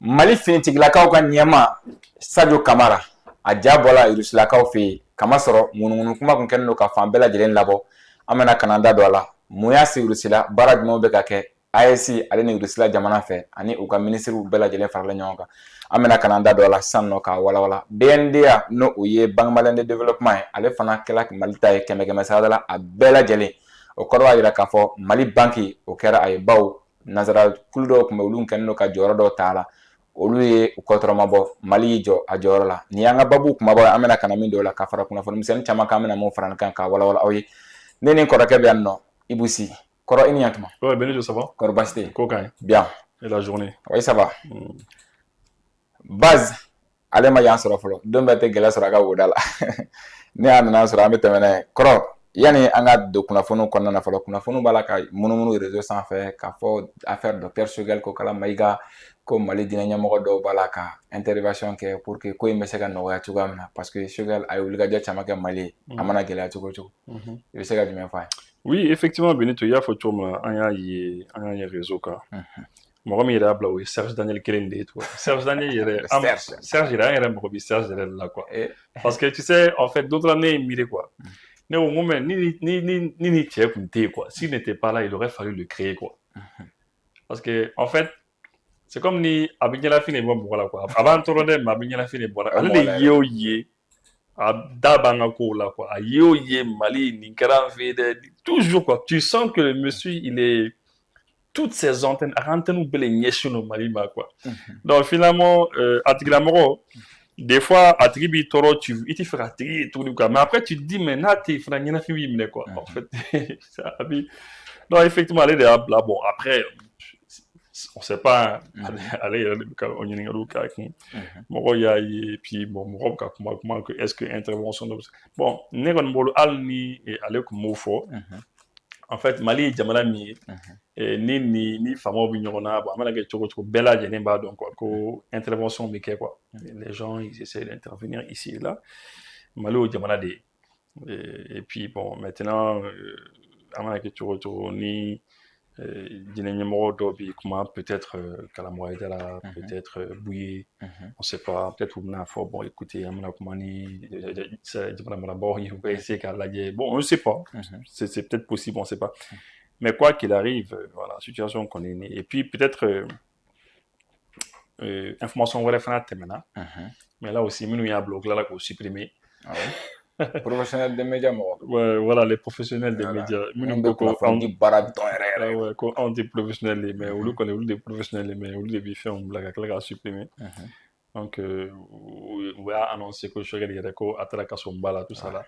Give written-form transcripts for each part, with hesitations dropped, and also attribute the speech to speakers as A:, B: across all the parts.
A: Mali finitigilakaw ka ɲɛma Sadio Kamara a ja bɔla Irusilakaw fɛ yen kama sɔrɔ ŋunuŋunu kuma kun kɛlen don ka fan bɛɛ lajɛlen labɔ an bɛna ka da don a la mun y'a se Irusila baara jumɛnw bɛ ka kɛ AES ale ni Irusila jamana fɛ ani u ka ministres bɛɛ lajɛlen farala ɲɔgɔn kan an bɛna ka da don a la sisan nɔ ka walawala BNDA no o ye Banque Malienne de Développement ye ale fana kɛla Mali ta ye 100 sara la a bɛɛ lajɛlen o kɔrɔ b'a jira k'a fɔ Mali banque o kɛra a ye baw nanzara kulu dɔw tun bɛ olu kɛlen don ka jɔyɔrɔ dɔw ta a la olu ye u kɔtɔrɔma bɔ Mali y'i jɔ a jɔyɔrɔ la ni y'an ka babu kumabɔ an bɛna ka na min don la ka fara kunnafoni misɛnnin caman kan an bɛna mun fara nin kan ka walawala aw ye ne ni kɔrɔkɛ bɛ yan nɔ Ibou Sy kɔrɔ i ni ɲantuma.
B: Ouais, Benito, ça va?
A: Kɔrɔ basi tɛ yen.
B: Ko kaɲi.
A: Bien.
B: Et la journée?
A: Oui, ça va. Baz ale ma yan sɔrɔ fɔlɔ don bɛɛ tɛ gɛlɛya sɔrɔ a ka woda la ne y'a nana sɔrɔ an bɛ tɛmɛ n'a ye kɔrɔ yani an ka don kunnafoniw kɔnɔna na fɔlɔ kunnafoniw b'a la ka munumunu réseau sanfɛ k'a fɔ affaire docteur Choguel ko Kala Mayiga ko Mali diinɛ ɲɛmɔgɔ dɔw b'a la ka intervention kɛ pour que ko in bɛ se ka nɔgɔya cogoya min na parce que Choguel a ye wulikajɔ caman kɛ Mali ye a mana gɛlɛya cogo o cogo i bɛ se ka jumɛn fɔ a ye.
B: Oui, effectivement, Benito, il y a fɔ cogo min na an y'a ye réseau kan. Mɔgɔ min yɛrɛ y'a bila o ye Serge Daniel kelen de ye tugun. Serge Daniel yɛrɛ Serge yɛrɛ an yɛrɛ mɔgɔ bi Serge yɛrɛ de la quoi. Parce que tu sais en fait d'autres ne ye miiri quoi. Ne ko n ko mais ni cɛ kun tɛ yen quoi. S'il n'était pas là il aurait fallu le créer quoi. Parce que en fait c'est comme ni a bɛ ɲɛnafin de bɔ mɔgɔ la quoi. A b'an tɔɔrɔ dɛ mais a bɛ ɲɛnafin de bɔra. Ale de ye o ye a da b'an ka kow la quoi. A ye o ye Mali nin kɛra an fɛ yen dɛ toujours quoi. Tu sens que le monsieur il est toutes ces antennes bɛɛ le ɲɛsin don Mali ma quoi. Donc finalement a tigilamɔgɔ des fois a tigi b'i tɔɔrɔ i tɛ fɛ ka tigi ye tuguni quoi mais après tu te dis mais n'a tɛ yen fana ɲɛnafin b'i minɛ quoi. En fait ça bi non effectivement ale de y'a bila bon après on sait pas ale yɛrɛ de bɛ ka o ɲininkaliw k'a kun mɔgɔw y'a ye puis bon mɔgɔw bɛ ka kuma que est-ce que intervention dɔ bɛ se bon ne kɔni bolo hali ni ale tun m'o fɔ en fait Mali ye jamana min ye ni faamaw bɛ ɲɔgɔn na bon a mana kɛ cogo o cogo bɛɛ lajɛlen b'a dɔn quoi ko intervention bɛ kɛ quoi les gens ils essaient d'intervenir ici et là Mali y'o jamana de ye et puis bon maintenant a mana kɛ cogo o cogo ni diinɛ ɲɛmɔgɔ dɔw bɛ kuma peut-être Kalamɔgɔ Aidara peut-être Bouye on sait pas peut-être u bɛna fɔ bon écoutez an bɛna kuma ni jamana marabagaw ye u bɛ essayer k'a lajɛ bon on ne sait pas c'est peut-être possible on ne sait pas mais quoi qu'il arrive voilà situation kɔni ni et puis peut-être information wɛrɛ fana tɛmɛna mais là aussi minnu y'a bila u tilala k'o supprimer.
A: Professionnels des médias mɔgɔ.
B: Ouais, voilà les professionnels des médias.
A: minnu bɛ kunnafoni baara dɔn yɛrɛ.
B: Ouais, ko anw tɛ professionnels ye mais olu kɔni olu de professionnels ye mais olu de bɛ fɛnw bila ka tila k'a supprimer. Donc u y'a annoncé ko Choguel yɛrɛ ko a taara kaso ba la tout ça là.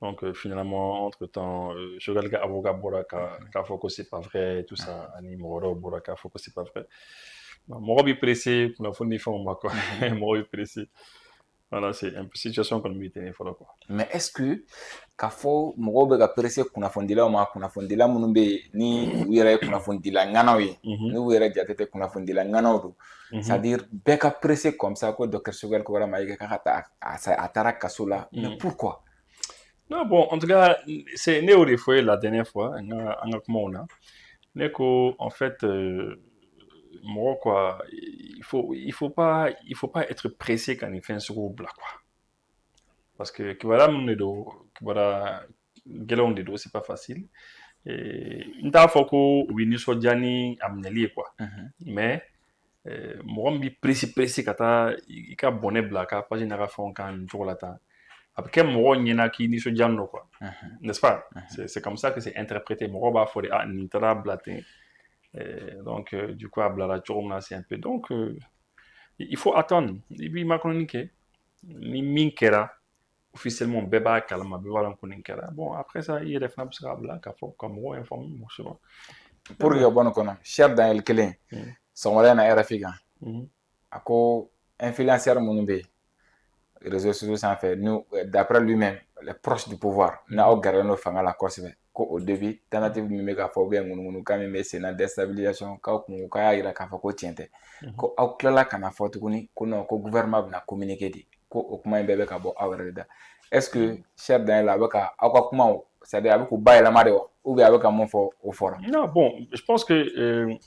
B: Donc finalement entre-temps Choguel ka avocat bɔra k'a fɔ ko c'est pas vrai tout ça ani mɔgɔ wɛrɛw bɔra k'a fɔ ko c'est pas vrai. Mɔgɔ bɛ pressé kunnafoni fɛnw ma quoi. Mɔgɔ bɛ pressé. Voilà, c'est un peu situation comme bɛ fɔlɔ quoi.
A: Mais est-ce que k'a fɔ mɔgɔw bɛ ka pressé kunnafonidilaw ma kunnafonidila minnu bɛ yen ni u yɛrɛ ye kunnafonidila ŋanaw ye n'u yɛrɛ jate tɛ kunnafonidila ŋanaw don c'est-à-dire bɛɛ ka pressé comme ça ko docteur Choguel Kobala Mayiga k'a ka taa a taara kaso la mais pourquoi?
B: Non bon en tout cas c'est ne y'o de fɔ la dernière fois an ka kumaw na ne ko en fait mɔgɔ quoi il faut pas être pressé ka nin fɛn suguw bila quoi parce que kibaruya minnu de don kibaruya gɛlɛnw de don c'est pas facile n t'a fɔ ko u bɛ nisɔndiya ni a minɛli ye quoi mais mɔgɔ min bɛ pressé ka taa i ka bɔnɛ bila a ka page n'a ka fɛnw kan nin cogo la tan a bɛ kɛ mɔgɔw ɲɛna k'i nisɔndiyalen don quoi n'est-ce pas c'est comme ça que c'est interprété mɔgɔw b'a fɔ de nin taara bila ten. Donc du coup a bilara cogo min na c'est un peu donc il faut attendre i b'i makɔnɔni kɛ ni min kɛra officiellement bɛɛ b'a kalama bɛɛ b'a dɔn ko nin kɛra bon après ça i yɛrɛ fana bɛ se k'a bila k'a fɔ ka mɔgɔw informer mɔgɔ si
A: pour que ka bɔ nin kɔnɔ Cheikh Daniel kelen sɔgɔmada in na RFI kan a ko influenceurs minnu bɛ yen réseaux sociaux sanfɛ d'après lui-même les proches du pouvoir n'aw gɛrɛlen don fanga la kosɛbɛ ko au début tentative min bɛ k'a fɔ ou bien ŋunuŋunukan min bɛ sen na déstabilisation k'aw kun k'a y'a jira k'a fɔ ko tiɲɛ tɛ ko aw tilala ka na fɔ tuguni ko non ko gouvernement bɛna communiquer de ko o kuma in bɛɛ bɛ ka bɔ aw yɛrɛ de da est-ce que Cheikh Daniel a bɛ ka aw ka kumaw c'est-à-dire a bɛ k'u bayɛlɛma de wa ou bien a bɛ ka mun fɔ o fɔra?
B: Non bon je pense que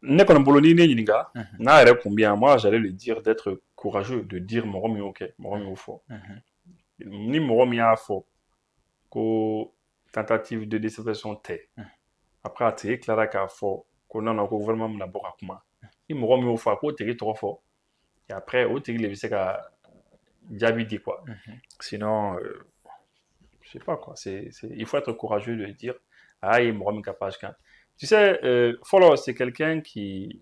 B: ne kɔni bolo n'i ne ɲininka n'a yɛrɛ kun bien moi j'allais le dire d'être courageux de dire mɔgɔ min y'o kɛ mɔgɔ min y'o fɔ ni mɔgɔ min y'a fɔ ko tentative de déstabilisation tɛ après a tigi tilara k'a fɔ ko non non ko gouvernement bɛna bɔ ka kuma ni mɔgɔ min y'o fɔ a k'o tigi tɔgɔ fɔ et après o tigi de bɛ se ka jaabi di quoi sinon je sais pas quoi il faut être courageux de dire ah ye mɔgɔ min ka page kan tu sais fɔlɔ c'est quelqu'un qui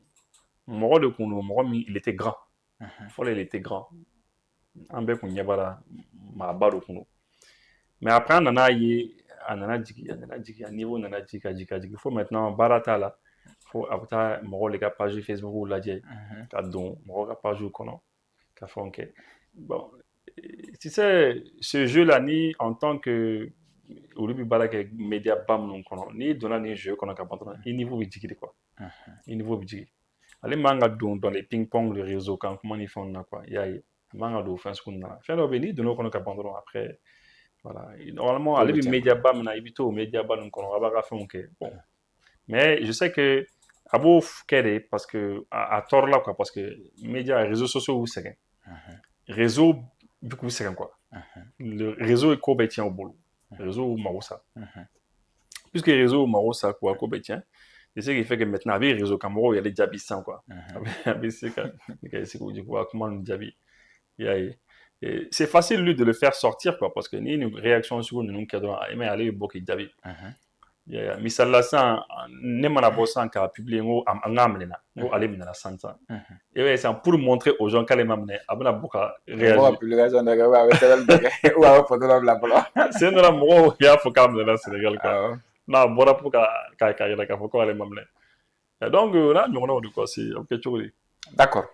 B: mɔgɔ de kun don mɔgɔ min il était grand fɔlɔ il était grand an bɛɛ kun ɲɛ b'a la maaba de kun don mais après an nana ye a nana jigin a niveau nana jigin ka jigin fo maintenant baara t'a la fo a bɛ taa mɔgɔw de ka page Facebook lajɛ ka don mɔgɔw ka page kɔnɔ ka fɛnw kɛ bon tu sais ce jeu là ni en tant que olu bɛ baara kɛ média ba minnu kɔnɔ n'i donna nin jeu kɔnɔ ka ban dɔrɔn i niveau bɛ jigin de quoi i niveau bɛ jigin ale man ka don dans les ping pong de réseau kan kuma ni fɛnw na quoi i y'a ye a man ka don fɛn sugu ninnu na fɛn dɔw bɛ yen n'i donna o kɔnɔ ka ban dɔrɔn après voilà normalement ale bɛ média ba min na i bɛ to o média ba ninnu kɔnɔ a b'a ka fɛnw kɛ bon mais je sais que a b'o kɛ de parce que a tɔɔrɔ la quoi parce que média réseaux sociaux y'u sɛgɛn réseau bɛ k'u sɛgɛn quoi le réseau ye ko bɛɛ tiɲɛ u bolo réseau y'u mago sa puisque réseau y'u mago sa quoi ko bɛɛ tiɲɛ c'est ce qui fait que maintenant a bɛ réseau kan mɔgɔw yɛrɛ jaabi sisan quoi a bɛ se ka se k'u jigi kuma ninnu jaabi i y'a ye c'est facile lui de le faire sortir quoi parce que ni une réaction sugu ninnu kɛ dɔrɔn mais ale bɛ bɔ k'i jaabi misali la sisan ne mana bɔ sisan k'a publier n ko an k'a minɛ na n ko ale minɛna sisan i b'a ye sisan pour montrer aux gens k'ale ma minɛ a bɛna bɔ ka réagir
A: publication dɔ kɛ ou bien a bɛ sɛbɛnni dɔ kɛ ou bien a bɛ photo dɔ bila fɔlɔ
B: sen dɔ la mɔgɔw y'a fɔ k'a minɛna Sénégal quoi n'a bɔra pour k'a yɛrɛ k'a fɔ ko ale ma minɛ donc n'a ɲɔgɔnnaw de quoi c'est a bɛ kɛ cogo di
A: d'accord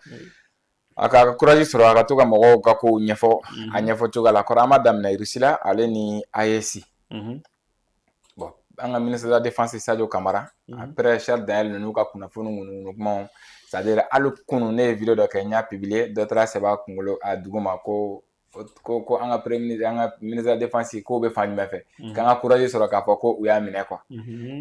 A: a ka courage sɔrɔ a ka to ka mɔgɔw ka kow ɲɛfɔ a ɲɛfɔ cogo la kɔrɔ an ma daminɛ Russie la ale ni AES bon an ka ministre de la défense Sadio Kamara après Charles Daniel ninnu ka kunnafoni ŋunuŋunu kumaw c'est à dire hali kunu ne ye vidéo dɔ kɛ n y'a publier dɔ taara sɛbɛn a kunkolo a duguma ko an ka premier ministre an ka ministre de la défense k'o bɛ fan jumɛn fɛ k'an ka courage sɔrɔ k'a fɔ ko u y'a minɛ quoi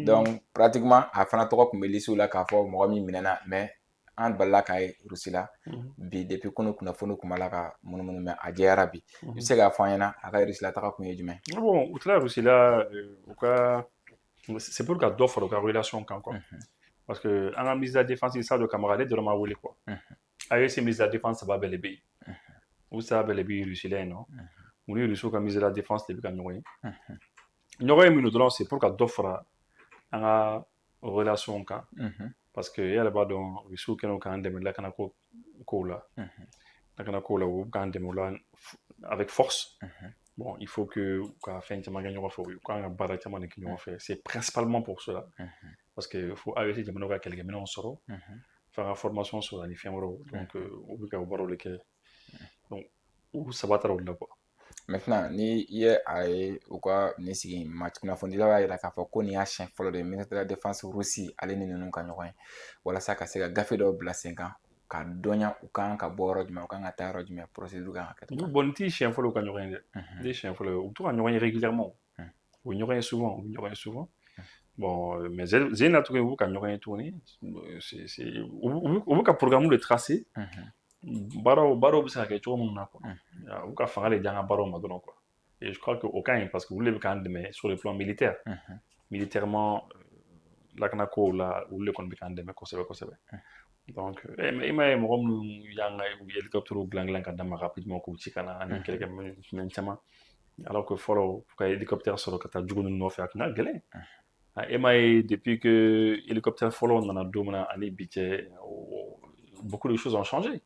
A: donc pratiquement a fana tɔgɔ tun bɛ lisiw la k'a fɔ mɔgɔ min minɛna mais an balila k'a ye Russie la bi depuis kunu kunnafoni kun b'a la ka munumunu mais a jɛyara bi i bɛ se k'a fɔ an ɲɛna a ka Russie la taga kun ye jumɛn
B: bon u taara Russie la u ka c'est pour ka dɔ fara u ka relation kan quoi parce que an ka ministre de la défense Sadio Kamara ale dɔrɔn ma wele quoi AES ministre de la défense saba bɛɛ de bɛ yen u saba bɛɛ de bɛ Russie la yen nɔ u ni Russie ka ministre de la défense de bɛ ka ɲɔgɔn ye ɲɔgɔn ye minnu dɔrɔn c'est pour ka dɔ fara an ka relation kan parce que e yɛrɛ b'a dɔn Russie kɛnɛ k'an dɛmɛ lakana kow la lakana kow la u k'an dɛmɛ o la avec force bon il faut que u ka fɛn caman kɛ ɲɔgɔn fɛ u k'an ka baara caman de kɛ ɲɔgɔn fɛ c'est principalement pour cela parce que faut AES jamanaw ka kɛlɛkɛminɛnw sɔrɔ f'an ka formation sɔrɔ ani fɛn wɛrɛw donc u bɛ ka o baaraw de kɛ donc u saba taara o de la quoi
A: maintenant ni i ye a ye u ka nin sigi kunnafonidilaw y'a jira k'a fɔ ko nin y'a siɲɛ fɔlɔ de ministre de la défense Russie ale ni ninnu ka ɲɔgɔn ye walasa ka se ka gafe dɔw bila sen kan ka dɔnya u kan ka bɔ yɔrɔ jumɛn u kan ka taa yɔrɔ jumɛn procédure kan ka kɛ cogo
B: bon nin t'i siɲɛ fɔlɔ u ka ɲɔgɔn ye dɛ nin tɛ siɲɛ fɔlɔ u bɛ to ka ɲɔgɔn ye régulièrement u bɛ ɲɔgɔn ye souvent bon mais zena tuguni u bɛ ka ɲɔgɔn ye tuguni u bɛ ka programme de tracer baaraw bɛ se ka kɛ cogo minnu na quoi u ka fanga de di an ka baaraw ma dɔrɔn quoi et je crois que o ka ɲi parce que olu de bɛ k'an dɛmɛ sur le plan militaire militairement lakana kow la olu de kɔni bɛ k'an dɛmɛ kosɛbɛ donc i m'a ye mɔgɔ minnu y'an ka hélicoptère dilan ka d'a ma rapidement k'u ci ka na ani kɛlɛkɛminɛn caman alors que fɔlɔ ka hélicoptère sɔrɔ ka taa jugu ninnu nɔfɛ a tun ka gɛlɛn e m'a ye depuis que hélicoptère fɔlɔ nana don min na ani bi cɛ beaucoup de choses ont changé.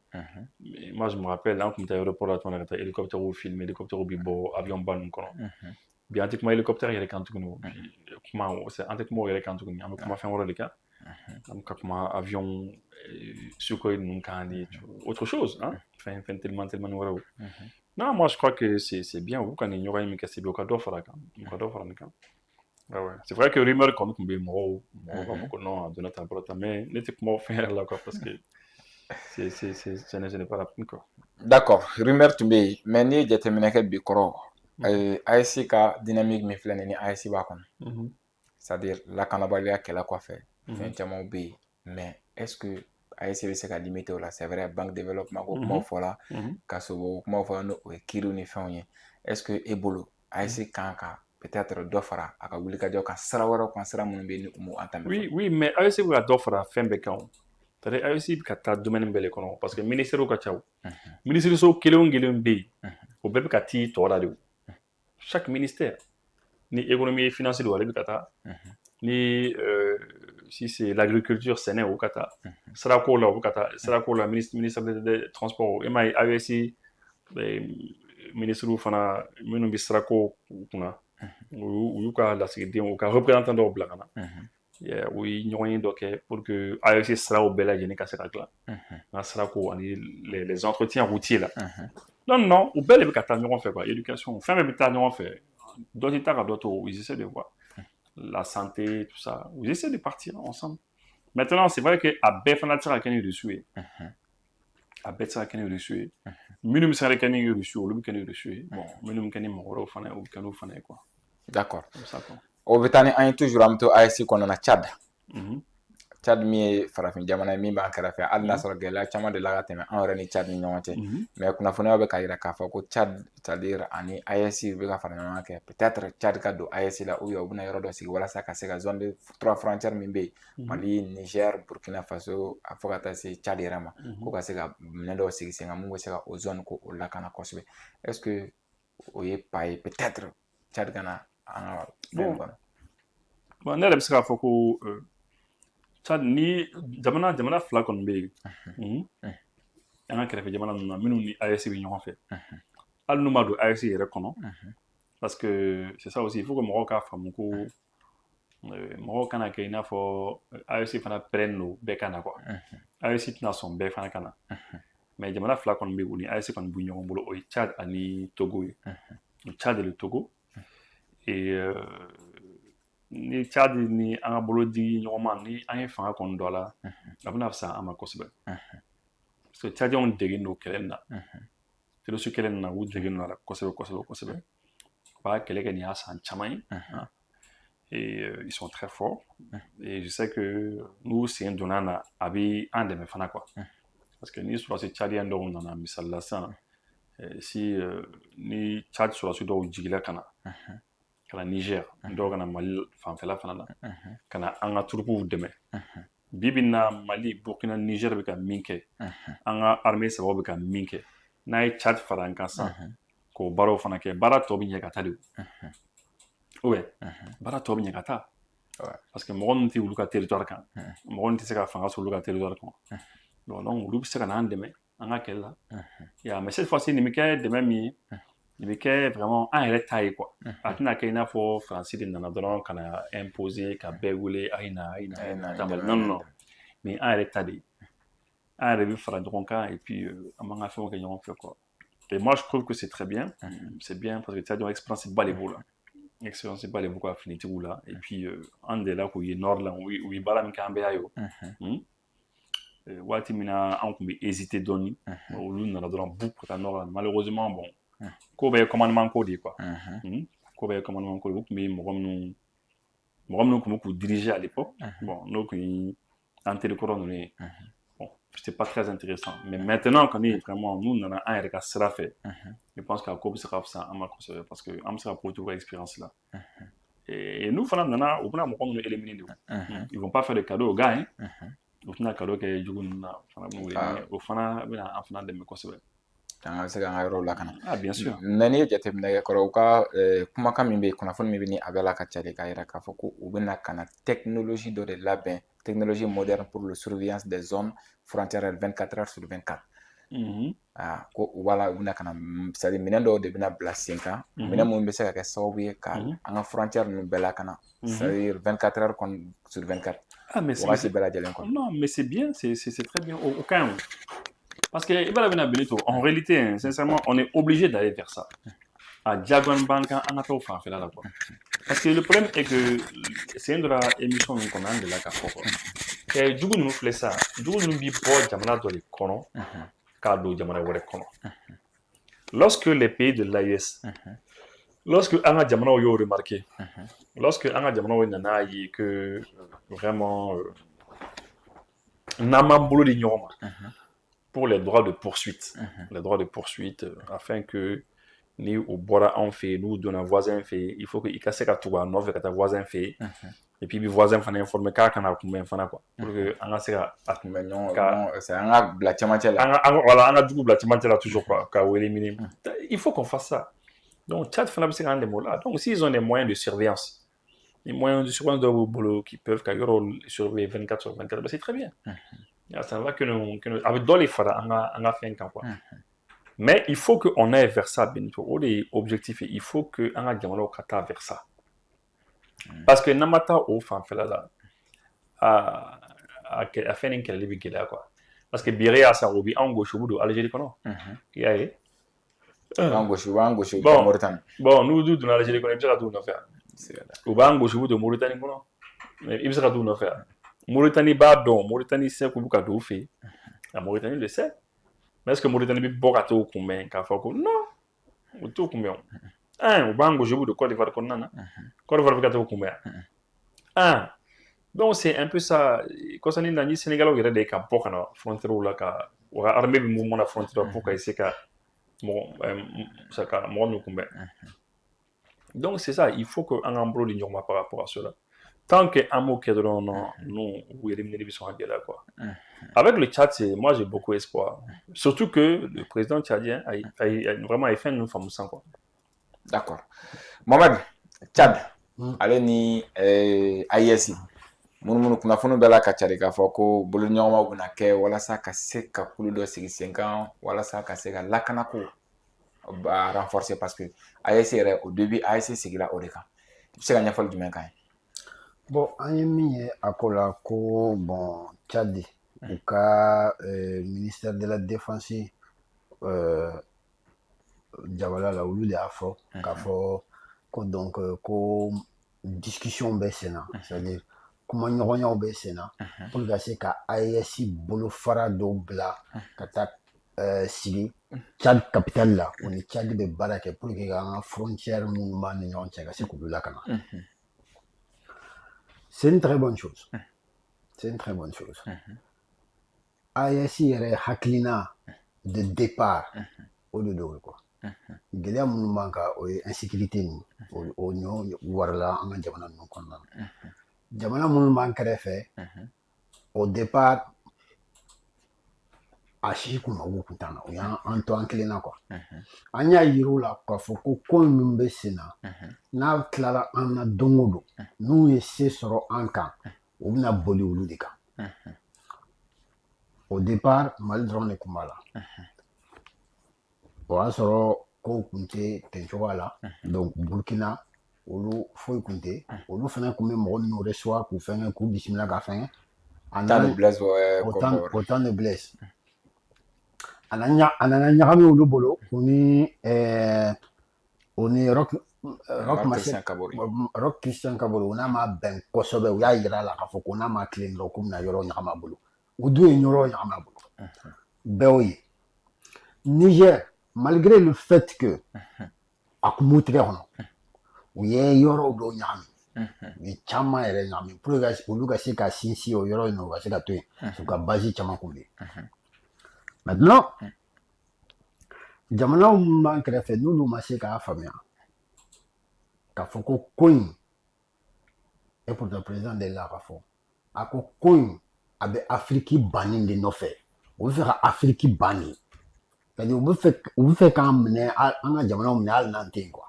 B: Moi, je me rappelle, quand j'étais à l'aéroport, on a un hélicoptère au film, hélicoptère au bibo, avion ban, bien antiquement hélicoptère, il y a les cantons. Comment c'est antiquement il y a les cantons. On comment faire le cas. Comment avion, sucre, autre chose, hein. Enfin, tellement nouveau. Non, moi, je crois que c'est bien. Vous quand il y aura une casse de cadeau, fera quand. Ah ouais. C'est vrai que rumeur comme beaucoup non de notre approche, mais n'était pas faire là quoi parce que ce n'est pas la peine quoi.
A: D'accord, rumeur tun bɛ yen mais n'i ye jateminɛ kɛ bi kɔrɔ AES ka dynamique min filɛ nin ni AES b'a kɔnɔ c'est à dire lakanabaliya kɛlɛ kɔfɛ fɛn camanw bɛ yen mais est-ce que AES bɛ se ka limiter o la c'est vrai banque développement ko kuma fɔ la ka sɔrɔ kuma fɔ n'o ye kiiriw ni fɛnw ye est-ce que e bolo AES kan ka peut-être dɔ fara a ka wulikajɔ kan sira wɛrɛw kan sira minnu bɛ yen ni u m'o entamé
B: oui mais AES bɛ ka dɔ fara fɛn bɛɛ kan o c'est-à-dire AES bɛ ka taa domaine bɛɛ de kɔnɔ parce que ministère ka ca o ministère kelen o kelen bɛ yen o bɛɛ bɛ ka t'i tɔ la de o chaque ministère ni économie et finance do ale bɛ ka taa ni si c'est l'agriculture sɛnɛ o ka taa sirako la o bɛ ka taa sirako la ministère des transports e ma ye AES ministre fana minnu bɛ sirako kunna u y'u ka lasigidenw u ka représentant dɔw bila ka na u ye ɲɔgɔn ye dɔ kɛ pour que AES siraw bɛɛ lajɛlen ka se ka dilan n ka sirako ani les entretiens routiers la non u bɛɛ de bɛ ka taa ɲɔgɔn fɛ quoi éducation fɛn bɛɛ bɛ taa ɲɔgɔn fɛ dɔ tɛ taa ka dɔ to ils essaient de voir la santé tout ça ils essaient de partir ensemble maintenant c'est vrai que a bɛɛ fana tɛ se ka kɛ ni reçu ye a bɛɛ tɛ se ka kɛ ni reçu ye minnu bɛ se ka kɛ ni reçu olu bɛ kɛ ni reçu ye bon minnu bɛ kɛ ni mɔgɔ wɛrɛw fana ye o bɛ kɛ n'u fana ye quoi
A: d'accord o bɛ taa ni an ye toujours an bɛ to AES kɔnɔna Tchad Tchad min ye farafin jamana ye min b'an kɛrɛfɛ hali n'a sɔrɔ gɛlɛya caman de la ka tɛmɛ an yɛrɛ ni Tchad ni ɲɔgɔn cɛ mais kunnafoniyaw bɛ ka jira k'a fɔ ko Tchad c'est-à-dire ani AES bɛ ka fara ɲɔgɔn kɛ peut-être Tchad ka don AES la ou bien u bɛna yɔrɔ dɔ sigi walasa ka se ka zone de 3 frontières min bɛ yen Mali Niger Burkina Faso a fɔ ka taa se Tchad yɛrɛ ma ko ka se ka minɛn dɔw sigi sen kan mun bɛ se ka o zone ko o lakana kosɛbɛ est-ce que o ye pas ye peut-être Tchad kana an ka fɛn kɔnɔ
B: bon ne yɛrɛ bɛ se k'a fɔ ko Tchad ni jamana fila kɔni bɛ yen an ka kɛrɛfɛ jamana ninnu na minnu ni AES bɛ ɲɔgɔn fɛ hali n'u ma don AES yɛrɛ kɔnɔ parce que c'est ça aussi il faut que mɔgɔw k'a faamu ko mɔgɔw kana kɛ i n'a fɔ AES fana pɛrɛnnen don bɛɛ ka na quoi AES tɛna sɔn bɛɛ fana ka na mais jamana fila kɔni bɛ yen o ni AES kɔni bɛ ɲɔgɔn bolo o ye Tchad ani Togo ye Tchad et le Togo et ni Tchad ni an ka bolodi ɲɔgɔn ma ni an ye fanga kɔni dɔ la a bɛna fisaya an ma kosɛbɛ parce que Tchadiens degen don kɛlɛ in na terroristes kɛlɛ in na u degen don a la kosɛbɛ u b'a kɛlɛ kɛ nin y'a san caman ye et ils sont très forts et je sais que n'u sen donna na a bɛ an dɛmɛ fana quoi parce que ni sɔrɔdasi Tchadien dɔw nana misali la sisan si ni Tchad sɔrɔdasi dɔw jigila ka na Niger dɔw kana Mali fanfɛla fana na ka na an ka turupuw dɛmɛ bi bi in na Mali Burkina Niger bɛ ka min kɛ an ka armée sabaw bɛ ka min kɛ n'a ye Tchad fara an kan sisan k'o baaraw fana kɛ baara tɔ bɛ ɲɛ ka taa de o baara tɔ bɛ ɲɛ ka taa parce que mɔgɔ ninnu tɛ olu ka territoire kan mɔgɔ ninnu tɛ se ka fanga sɔrɔ olu ka territoire kan donc olu bɛ se ka n'an dɛmɛ an ka kɛlɛ la mais cette fois-ci nin bɛ kɛ dɛmɛ min ye nin bɛ kɛ vraiment an yɛrɛ ta ye quoi a tɛna kɛ i n'a fɔ Faransi de nana dɔrɔn ka na imposer ka bɛɛ wele a ye na non mais an yɛrɛ ta de ye an yɛrɛ bɛ fara ɲɔgɔn kan et puis an b'an ka fɛnw kɛ ɲɔgɔn fɛ quoi et moi je trouve que c'est très bien c'est bien parce que Tchad expérience ba de b'o la expérience ba de b'u ka finitigiw la et puis an delila k'u ye nord la u ye baara min kɛ an bɛɛ y'a ye o waati min na an tun bɛ hésiter dɔɔni olu nana dɔrɔn bou ka taa nord la malheureusement bon ko bɛɛ ye commandement ko de ye quoi ko bɛɛ ye commandement ko de ye u tun bɛ mɔgɔ minnu tun bɛ k'u diriger à l'époque bon n'o tun ye an terikɔrɔ ninnu ye bon c'était pas très intéressant mais maintenant kɔni vraiment n'u nana an yɛrɛ ka sira fɛ je pense que a ko bɛ se ka fisa an ma kosɛbɛ parce que an bɛ se ka profiter u ka expérience la et n'u fana nana u bɛna mɔgɔ minnu éliminer de ils vont pas faire de cadeau aux gars hein u tɛna cadeau kɛ jugu ninnu na fana bɛ o fana bɛna an fana dɛmɛ kosɛbɛ
A: an ka se k'an ka yɔrɔw lakana
B: bien sûr
A: mais n'i ye jateminɛ kɛ kɔrɔ u ka kumakan min bɛ yen kunnafoni min bɛ ni a bɛ la ka ca de k'a jira k'a fɔ ko u bɛna ka na technologie dɔ de labɛn technologie moderne pour le surveillance des zones frontières 24 heures sur 24 ko u b'a la u bɛna ka na c'est à dire minɛn dɔw de bɛna bila sen kan minɛn minnu bɛ se ka kɛ sababu ye ka an ka frontière ninnu bɛɛ lakana c'est à dire 24 heures sur 24 waati bɛɛ lajɛlen kɔnɔ
B: non mais c'est bien c'est très bien au cas où parce que Benito, en réalité, sincèrement, on est obligé d'aller vers ça. À Diagon Banka, on a pas offert faire là-bas. Parce que le problème est que c'est une de la émission qu'on a de la CAFO. Et du coup, nous faisons ça. Du coup, nous vivons Jamana dans les colons, cadeau Jamana dans les colons. Lorsque les pays de l'AES, lorsque Anga Jamana a remarqué, lorsque Anga Jamana a que vraiment Namambolo de Nyoma pour les droits de poursuite. Les droits de poursuite, afin que ni au bois en fait, nous donnons voisin fait, il faut que il casse à tout, non, que ta voisin fait. Et puis, les voisins font informer car qu'on a combien de quoi. Pour que on a ça à combien non,
A: c'est un bâtiment là.
B: Voilà, on a du coup bâtiment là toujours quoi, car éliminer. Il faut qu'on fasse ça. Donc, Tchad fait c'est des mots là. Donc, s'ils ont des moyens de surveillance, les moyens de surveillance de boulot qui peuvent surveiller 24 sur 24, ben c'est très bien. Ça va que nous avec dans les fara, on a fait un camp quoi. Mais il faut qu'on aille vers ça, Benito. Les objectifs, il faut que on a diamant kata vers ça. Parce que Namata au fan fait là a fait une quelle ligue là quoi. Parce que Biré a sa robi en gauche au bout de Algérie quoi non. Il y a
A: en gauche de Mauritanie.
B: Bon nous dans l'Algérie qu'on aime ça tout nous faire. Au bas en gauche au bout de Mauritanie quoi non. Il sera tout nous faire. Mauritanie bas donc Mauritanie c'est qu'on bouca d'eau fait. La Mauritanie le sait. Mais est-ce que Mauritanie bi boka to combien qu'a fait non. Tout combien. Au bas en gauche au bout de Côte d'Ivoire qu'on a. Côte d'Ivoire bouca to combien. Donc c'est un peu ça. Quand on est dans le Sénégal, il y a des cas pour la frontière ou la armée du mouvement de la frontière pour qu'il y ait ça nous combat. Donc c'est ça. Il faut qu'on embrouille l'ignorance par rapport à cela. Tant que un mot qui est dans nous ou éliminer les sont là quoi. Avec le Tchad, moi j'ai beaucoup espoir. Surtout que le président tchadien a vraiment fait une femme sans quoi.
A: D'accord. Mohamed, Tchad, allez ni AISI. Munumunu kunnafoni bɛɛ la ka ca de k'a fɔ ko boloɲɔgɔnmaw bɛna kɛ walasa ka se ka kulu dɔ sigi sen kan walasa ka se ka lakanako renforcer parce que AES yɛrɛ au début AES sigira o de kan i bɛ se ka ɲɛfɔli jumɛn k'an ye.
C: Bon an ye min ye a ko la ko bon Tchad u ka ministère de la défense Jabala la olu de y'a fɔ k'a fɔ ko donc ko discussion bɛ sen na c'est-à-dire kuma ɲɔgɔnyaw bɛ sen na pour ka se ka AES bolo fara dɔw bila ka taa sigi Tchad capitale la o ni Tchad bɛ baara kɛ pour que an ka frontière minnu b'an ni ɲɔgɔn cɛ ka se k'olu lakana. C'est une très bonne chose. C'est une très bonne chose. AES yɛrɛ hakilina de départ o de don quoi. Gɛlɛya minnu b'an kan o ye insécurité nin o ɲɔ warala an ka jamana ninnu kɔnɔna na. Jamana minnu b'an kɛrɛfɛ au départ a sisi kun mago kun t'an na o y'an to an kelen na quoi. An y'a yir'u la k'a fɔ ko ko min bɛ sen na n'a tilara an na don o don n'u ye se sɔrɔ an kan u bɛna boli olu de kan. Au départ Mali dɔrɔn de kun b'a la. O y'a sɔrɔ kow kun tɛ ten cogoya la donc Burkina olu foyi kun tɛ olu fana kun bɛ mɔgɔ minnu recevoir k'u fɛngɛ k'u bisimila ka fɛngɛ. Autant de Blaise. A nana ɲagami olu bolo o ni Roch Christian Kabore o n'a ma bɛn kosɛbɛ u y'a yira a la k'a fɔ ko n'a ma tilen dɔrɔn k'u bɛna yɔrɔ ɲagami a bolo. U dun ye yɔrɔ ɲagami a bolo. Bɛɛ y'o ye. Niger, malgré le fait que a kun b'u tigɛ kɔnɔ u ye yɔrɔw dɔw ɲagami u ye caman yɛrɛ ɲagami pour que olu ka se ka sinsin o yɔrɔ in na u ka se ka to yen u ka base caman kun bɛ yen. Maintenant jamanaw minnu b'an kɛrɛfɛ n'olu ma se k'a faamuya k'a fɔ ko ko in et pourtant président de la k'a fɔ a ko ko in a bɛ Afiriki banni de nɔfɛ u bɛ fɛ ka Afiriki banni c'est-à-dire u bɛ fɛ k'an minɛ an ka jamanaw minɛ hali n'an tɛ yen quoi.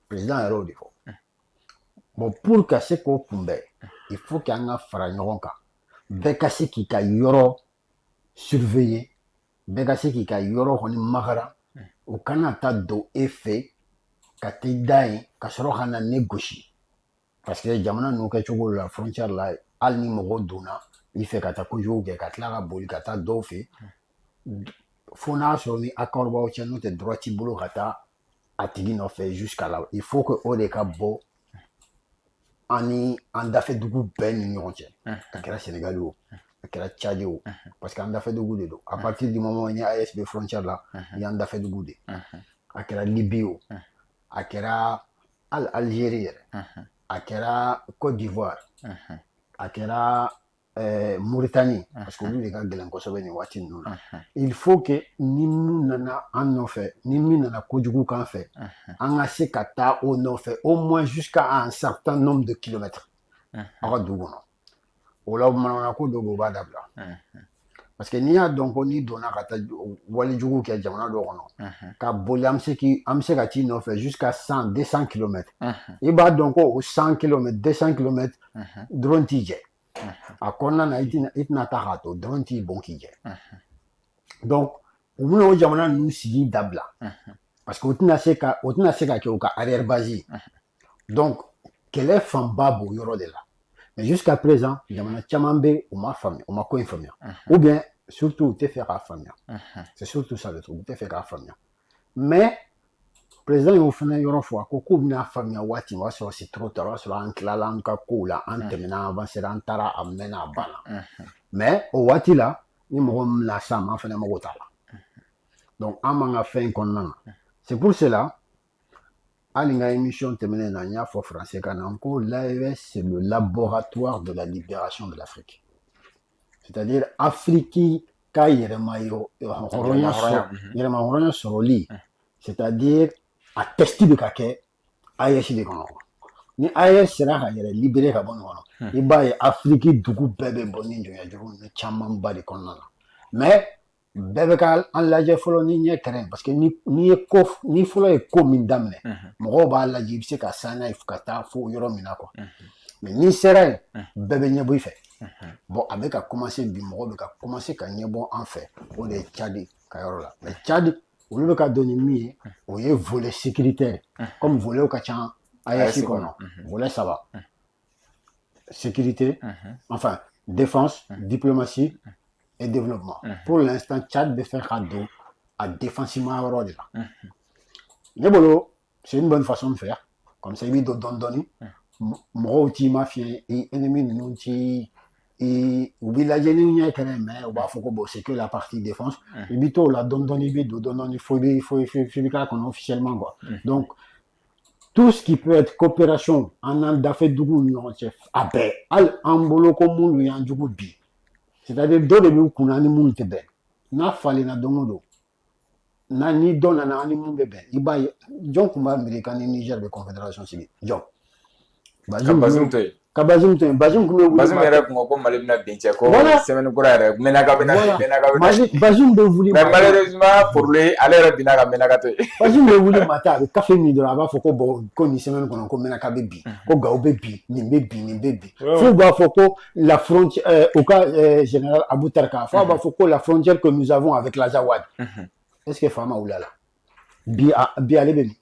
C: Président yɛrɛ y'o de fɔ. Bon pour ka se k'o kunbɛn il faut que an ka fara ɲɔgɔn kan bɛɛ ka se k'i ka yɔrɔ surveiller bɛɛ ka se k'i ka yɔrɔ kɔni magara o kana taa don e fɛ ka t'i da yen ka sɔrɔ ka na ne gosi parce que jamana ninnu kɛcogo la frontière la hali ni mɔgɔ donna i fɛ ka taa kojugu kɛ ka tila ka boli ka taa dɔw fɛ fo n'a sɔrɔ ni accord b'aw cɛ n'o tɛ droit t'i bolo ka taa a tigi nɔfɛ jusqu'à là il faut que o de ka bɔ an dafɛ dugu bɛɛ ni ɲɔgɔn cɛ a kɛra Sénégal o a kɛra Tchad o parce que an dafɛ dugu de don à partir du moment où AES bɛ frontière la i y'an dafɛ dugu de a kɛra Libye o a kɛra Algérie yɛrɛ a kɛra Côte d'Ivoire a kɛra Mauritanie, parce que lui, les gars, il faut que ni nous nana en fait, ni nous nana kojugu qu'en fait, en a se kata au nord fait, au moins jusqu'à un certain nombre de kilomètres. Au là, on a ko dogo badabla. Parce que ni a donc on y donna kata wali jugu qui a jamana do kono. Ka boli amse ka ti no fait jusqu'à 100, 200 km. Il va donc au 100 km, 200 km, drone tije. A kɔnɔna na i tɛna taa k'a to dɔrɔn t'i bon k'i jɛ donc u bɛna o jamana ninnu sigi dabila parce que o tɛna se ka kɛ u ka arrière base donc kɛlɛ fanba b'o yɔrɔ de la mais jusqu'à présent jamana caman bɛ u ma faamuya u ma ko in faamuya ou bien surtout u tɛ fɛ k'a faamuya c'est surtout ça le truc u tɛ fɛ k'a faamuya mais président y'o fana yɔrɔ fɔ a ko k'u bɛna faamuya waati o y'a sɔrɔ c'est trop tard o y'a sɔrɔ an tilala an ka kow la an tɛmɛna an avancera an taara a mɛnna a banna mais o waati la ni mɔgɔ min na s'a ma an fana mago t'a la donc an b'an ka fɛn in kɔnɔna na c'est pour cela hali n ka émission tɛmɛnen na n y'a fɔ français kan na ko l'AES c'est le laboratoire de la libération de l'Afrique c'est-à-dire Afrique ka yɛrɛma hɔrɔnya sɔrɔli c'est-à-dire a testi bɛ ka kɛ AES de kɔnɔ ni AES sera ka yɛrɛ libéré ka bɔ nin kɔnɔ i b'a ye Afrique dugu bɛɛ bɛ bɔ ni jɔnya jugu ninnu camanba de kɔnɔna na mais bɛɛ bɛ ka an lajɛ fɔlɔ ni ɲɛ kɛrɛ parce que ni fɔlɔ ye ko min daminɛ mɔgɔw b'a lajɛ i bɛ se ka san n'a ye ka taa fo yɔrɔ min na quoi mais n'i sera yen bɛɛ bɛ ɲɛbɔ i fɛ bon a bɛ ka commencer bi mɔgɔw bɛ ka commencer ka ɲɛbɔ an fɛ o de ye Tchad ka yɔrɔ la mais Tchad olu bɛ ka don ni min ye o ye volet sécuritaire comme volet ka ca AES kɔnɔ volet saba sécurité enfin défense diplomatie et développement pour l'instant Tchad bɛ fɛ ka don a défensivement yɔrɔ de la ne bolo c'est une bonne façon de faire comme ça i bɛ don dɔɔni mɔgɔw t'i ma fiɲɛ i ennemi ninnu t'i u b'i lajɛ ni ɲɛ kɛnɛ mais u b'a fɔ ko bon c'est que la partie défense i bɛ t'o la dɔɔni i bɛ don dɔɔni fo i bɛ k'a kɔnɔ officiellement quoi donc tout ce qui peut être coopération an n'an dafɛ duguw ni ɲɔgɔn cɛ a bɛɛ hali an bolo ko minnu y'an jugu bi c'est-à-dire dɔ de bɛ kunna ni minnu tɛ bɛn n'a falenna don o don ni dɔ nana an ni minnu bɛ bɛn i b'a ye jɔn tun b'a miiri k'an ni Niger bɛ confédération sigi jɔn
A: Bazoum to yen
C: Bazoum tun bɛ wuli
A: Bazoum yɛrɛ kun ko Mali bɛna bin cɛ ko semaine kura yɛrɛ Menaka bɛna
C: Bazoum bɛ wuli
A: mais malheureusement pour lui ale yɛrɛ binna ka Menaka to yen
C: Bazoum bɛ wuli ma taa a bɛ café min dɔrɔn a b'a fɔ ko bon ko nin semaine kɔnɔ ko Menaka bɛ bin ko Gawo bɛ bin nin bɛ bin nin bɛ bin f'u b'a fɔ ko la frontière au cas général Aboutar k'a fɔ a b'a fɔ ko la frontière que nous avons avec l'Azawad est-ce que Fama wuli a la bi ale bɛ min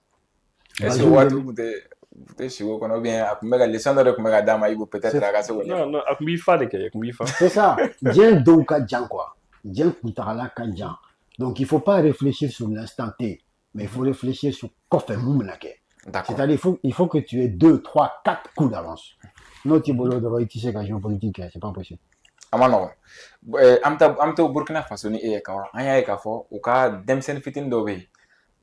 A: est-ce que waati tun tɛ sigo kɔnɔ ou bien a tun bɛ ka leçon dɔ de tun bɛ ka d'a ma Ibu peut-être a ka se k'o
B: non a tun b'i fa de kɛ a tun b'i fa
C: c'est ça diɲɛ dɔw ka jan quoi diɲɛ kuntagala ka jan donc il faut pas réfléchir sur l'instant T mais il faut réfléchir sur kɔfɛ mun bɛna kɛ c'est-à-dire il faut que tu aies 2, 3, 4 coups d'avance n'o t'i bolo dɔrɔn i tɛ se ka géopolitique kɛ c'est pas possible
A: a ma nɔgɔn an bɛ taa Burkina Faso ni e ye kan an y'a ye k'a fɔ u ka denmisɛnnin fitinin dɔw bɛ yen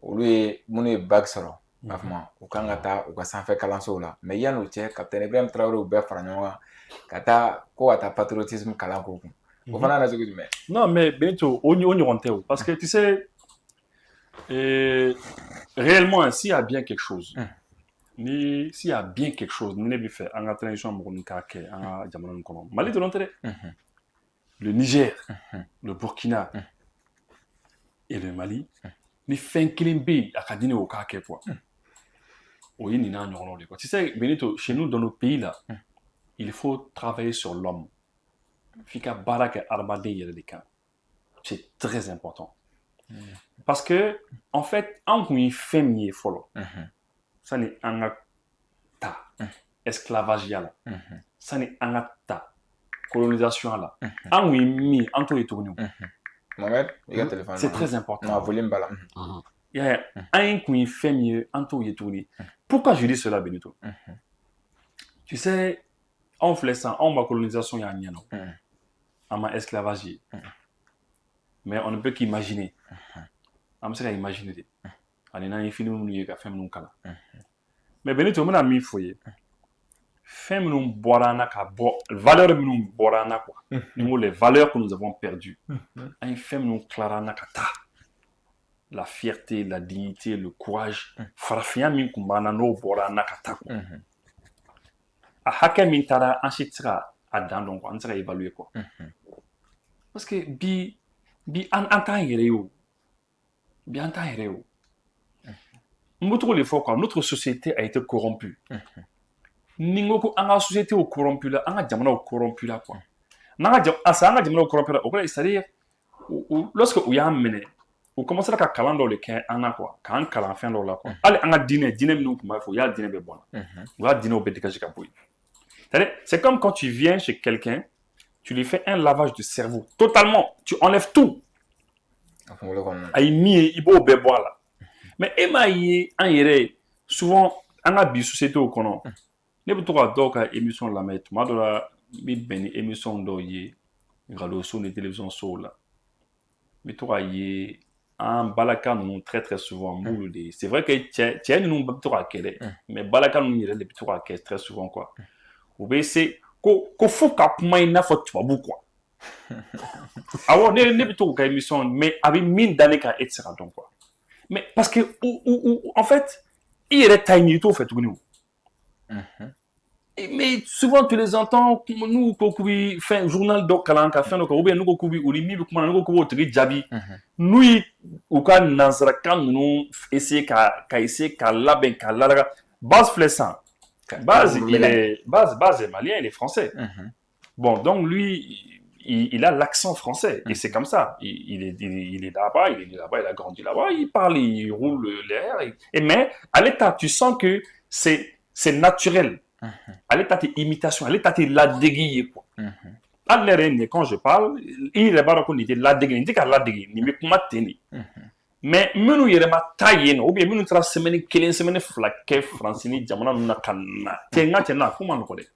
A: olu ye minnu ye bac sɔrɔ a fɔ u kan ka taa u ka sanfɛ kalansow la mais yan'o cɛ capitaine Ibrahim Traoré u bɛɛ fara ɲɔgɔn kan ka taa ko ka taa patriotisme kalan k'o kun o fana na cogo jumɛn
B: non mais Benito o ɲɔgɔn tɛ o parce que tu sais réellement s'il y a bien quelque chose s'il y a bien quelque chose ni ne bɛ fɛ an ka transition mɔgɔ min k'a kɛ an ka jamana in kɔnɔ Mali dɔrɔn tɛ dɛ le Niger le Burkina et le Mali ni fɛn kelen bɛ yen a ka di ne o k'a kɛ quoi o ye nin n'a ɲɔgɔnnaw de quoi tu sais Benito chez nous dans nos pays là il faut travailler sur l'homme f'i ka baara kɛ adamaden yɛrɛ de kan c'est très important parce que en fait an kun ye fɛn min ye fɔlɔ sani an ka ta esclavage ya la sani an ka ta colonisation la an kun ye min an t'o ye tuguni
A: Mohamed i ka téléphone
B: c'est très important
A: volume b'a la
B: an ye kun ye fɛn min ye an t'o ye tuguni pourquoi je dis cela Benito tu sais anw filɛ sisan anw ma colonisation y'an ɲɛ na an ma esclavage ye mais on ne peut qu'imaginer an bɛ se ka imaginer de ani n'an ye film minnu ye ka fɛn minnu kalan mais Benito n bɛna min fɔ i ye fɛn minnu bɔra an na ka bɔ valeur minnu bɔra an na quoi ni les valeurs que nous avons perdues an ye fɛn minnu tilara an na ka taa la fierté la dignité le courage farafinya min kun b'an na n'o bɔra an na ka taa quoi a hakɛ min taara an si tɛ se ka a dan dɔn quoi an tɛ se ka évaluer quoi parce que bi an t'an yɛrɛ ye o bi an t'an yɛrɛ ye o n bɛ togo de fɔ quoi notre société a été corrompue ni n ko ko an ka société o corrompu la an ka jamana o corrompu la quoi n'an ka jamana o corrompu la o kɔrɔ c'est-à-dire lorsque u y'an minɛ u commencera ka kalan dɔw de kɛ an na quoi k'an kalan fɛn dɔw la quoi hali an ka diinɛ minnu tun b'a fɔ u y'a diinɛ bɛɛ bɔ la u y'a diinɛw bɛɛ dégagé ka bɔ yen c'est-à-dire c'est comme quand tu viens chez quelqu'un tu lui fais un lavage de cerveau totalement tu enlèves tout ayi min ye i b'o bɛɛ bɔ a la mais e m'a ye an yɛrɛ souvent an ka bi société o kɔnɔ ne bɛ to ka dɔw ka émission lamɛn tuma dɔ la n bɛ bɛn ni émission dɔw ye radio so ni télévision sow la n bɛ to ka ye an balaka ninnu très très souvent n b'olu de ye c'est vrai que cɛ ninnu bɛ to k'a kɛ dɛ mais balaka ninnu yɛrɛ de bɛ to k'a kɛ très souvent quoi u bɛ se ko fo ka kuma i n'a fɔ tubabu quoi awɔ ne bɛ to k'u ka émission mais a bɛ min da ne kan e tɛ se ka dɔn quoi mais parce que en fait i yɛrɛ ta ye nin i t'o fɛ tuguni o mais souvent tu les entends n'u ko k'u bɛ fɛn journal dɔ kalan ka fɛn dɔ kan ou bien n'u ko k'u bɛ u ni min bɛ kuma na n'u ko k'u b'o tigi jaabi n'u ye u ka nanzarakan ninnu essayer ka labɛn ka ladaga base filɛ sisan base est malien il est français bon donc lui il a l'accent français et c'est comme ça il est là-bas il a grandi là-bas il parle il roule l'air mais à l'état tu sens que c'est naturel à l'état de imitation à l'état de ladegi quoi à l'air quand je parle il est pas qu'on dit ladegi dit qu'à ladegi ni me kuma teni mais minnu yɛrɛ ma taa yen nɔ ou bien minnu taara semaine 1 semaine 2 kɛ France ni jamana ninnu na ka na cɛ na ko ma nɔgɔ dɛ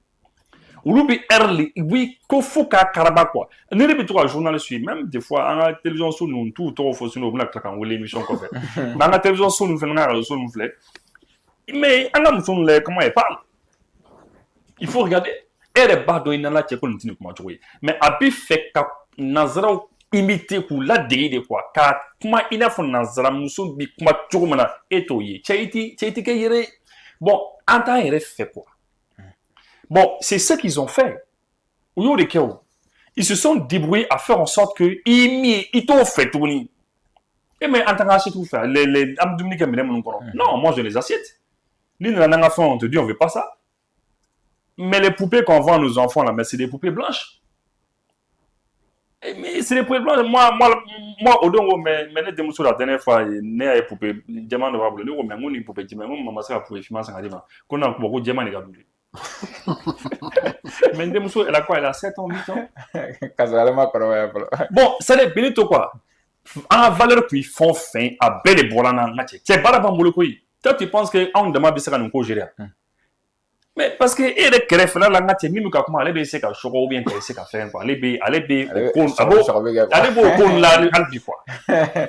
B: olu bɛ heure u bɛ ko fo k'a karaba quoi ne de bɛ to ka journal suivre même des fois an ka télévision so ninnu t'u tɔgɔ fɔ sinon u bɛna tila k'an wele émission kɔfɛ mais an ka télévision so ninnu fɛnɛ an ka radio so ninnu filɛ mais an ka muso ninnu lajɛ comment elle parle il faut regarder e yɛrɛ b'a dɔn i nana cɛ ko nin tɛ nin kuma cogo ye mais a bɛ fɛ ka nanzaraw imiter k'u ladege de quoi ka kuma i n'a fɔ nanzaramuso bi kuma cogo min na e t'o ye cɛ i tɛ kɛ yɛrɛ bon an t'an yɛrɛ fɛ quoi bon c'est ce qu'ils ont fait u y'o de kɛ o ils se sont débrouillés à faire en sorte que i t'o fɛ tuguni e mais an t'an ka assiette fɛ an bɛ dumuni kɛ minɛn minnu kɔnɔ non moi je les assiette ni nana n'an ka fɛn on te dit on veut pas ça mais les poupées qu'on vend à nos enfants là mais c'est des poupées blanches. Mais c'est des poupées blanches. Moi, au don, mais ne démontre la dernière fois, ne a poupée diamant de vable, ne mais mon poupée diamant, maman ça poupée finance en arrivant. Qu'on a beaucoup diamant les gars. Mais démontre elle a quoi? Elle a 7 ans, 8 ans. Bon, ça n'est pas tout quoi. En valeur qui font fin à belle et bolana nache. C'est pas la bamboule quoi. Toi tu penses que on demande ça nous cogérer. Mais parce que et les crèves là nache ni nous comment aller baisser ka choco ou bien essayer ka faire quoi. Aller beau con là albi quoi.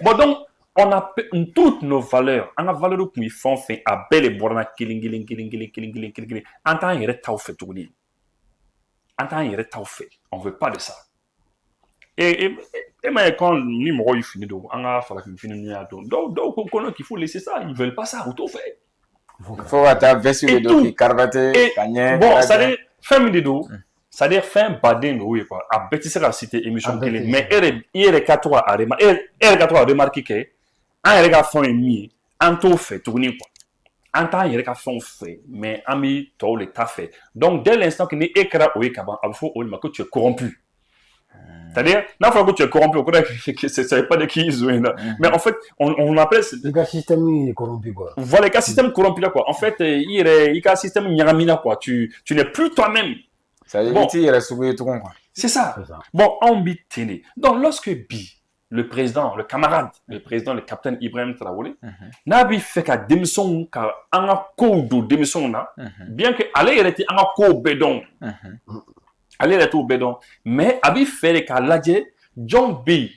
B: Bon donc on a toutes nos valeurs. On a valeur qui font fin à belle et bolana killing. En temps il reste au fait tout ni. En temps il reste au fait. On veut pas de ça. Et mais quand ni moi il finit donc on a fallu qu'il finisse donc on qu'il faut laisser ça, ils veulent pas ça auto fait.
A: Faut attendre vestir le dos qui carbaté gagner.
B: Bon, ça dit fin de dos, ça dit fin badin oui quoi. A bêtise la cité émission télé mais il est 4 à remarquer que un regard fond ennemi en tout fait tourner quoi. En temps il regard fond fait mais ami tout le tas fait. Donc dès l'instant que ni écran au kaban, il faut que tu es corrompu. C'est-à-dire, la fois que tu es corrompu, c'est pas de qui ils ont là. Mais en fait, on appelle.
C: Le système est corrompu quoi.
B: Voilà, le système corrompu là quoi. En fait, il y a un système nyaramina quoi. Tu n'es plus toi-même.
A: Ça veut dire qu'il reste souillé tout quoi.
B: C'est ça. Bon, on bitene. Donc, lorsque le président, le capitaine Ibrahim Traoré, n'a pas fait qu'à démission, qu'à un code de démission là, bien que aller il était un code bédon. Aller retour au bédon, mais avait fait qu'à l'adje John B.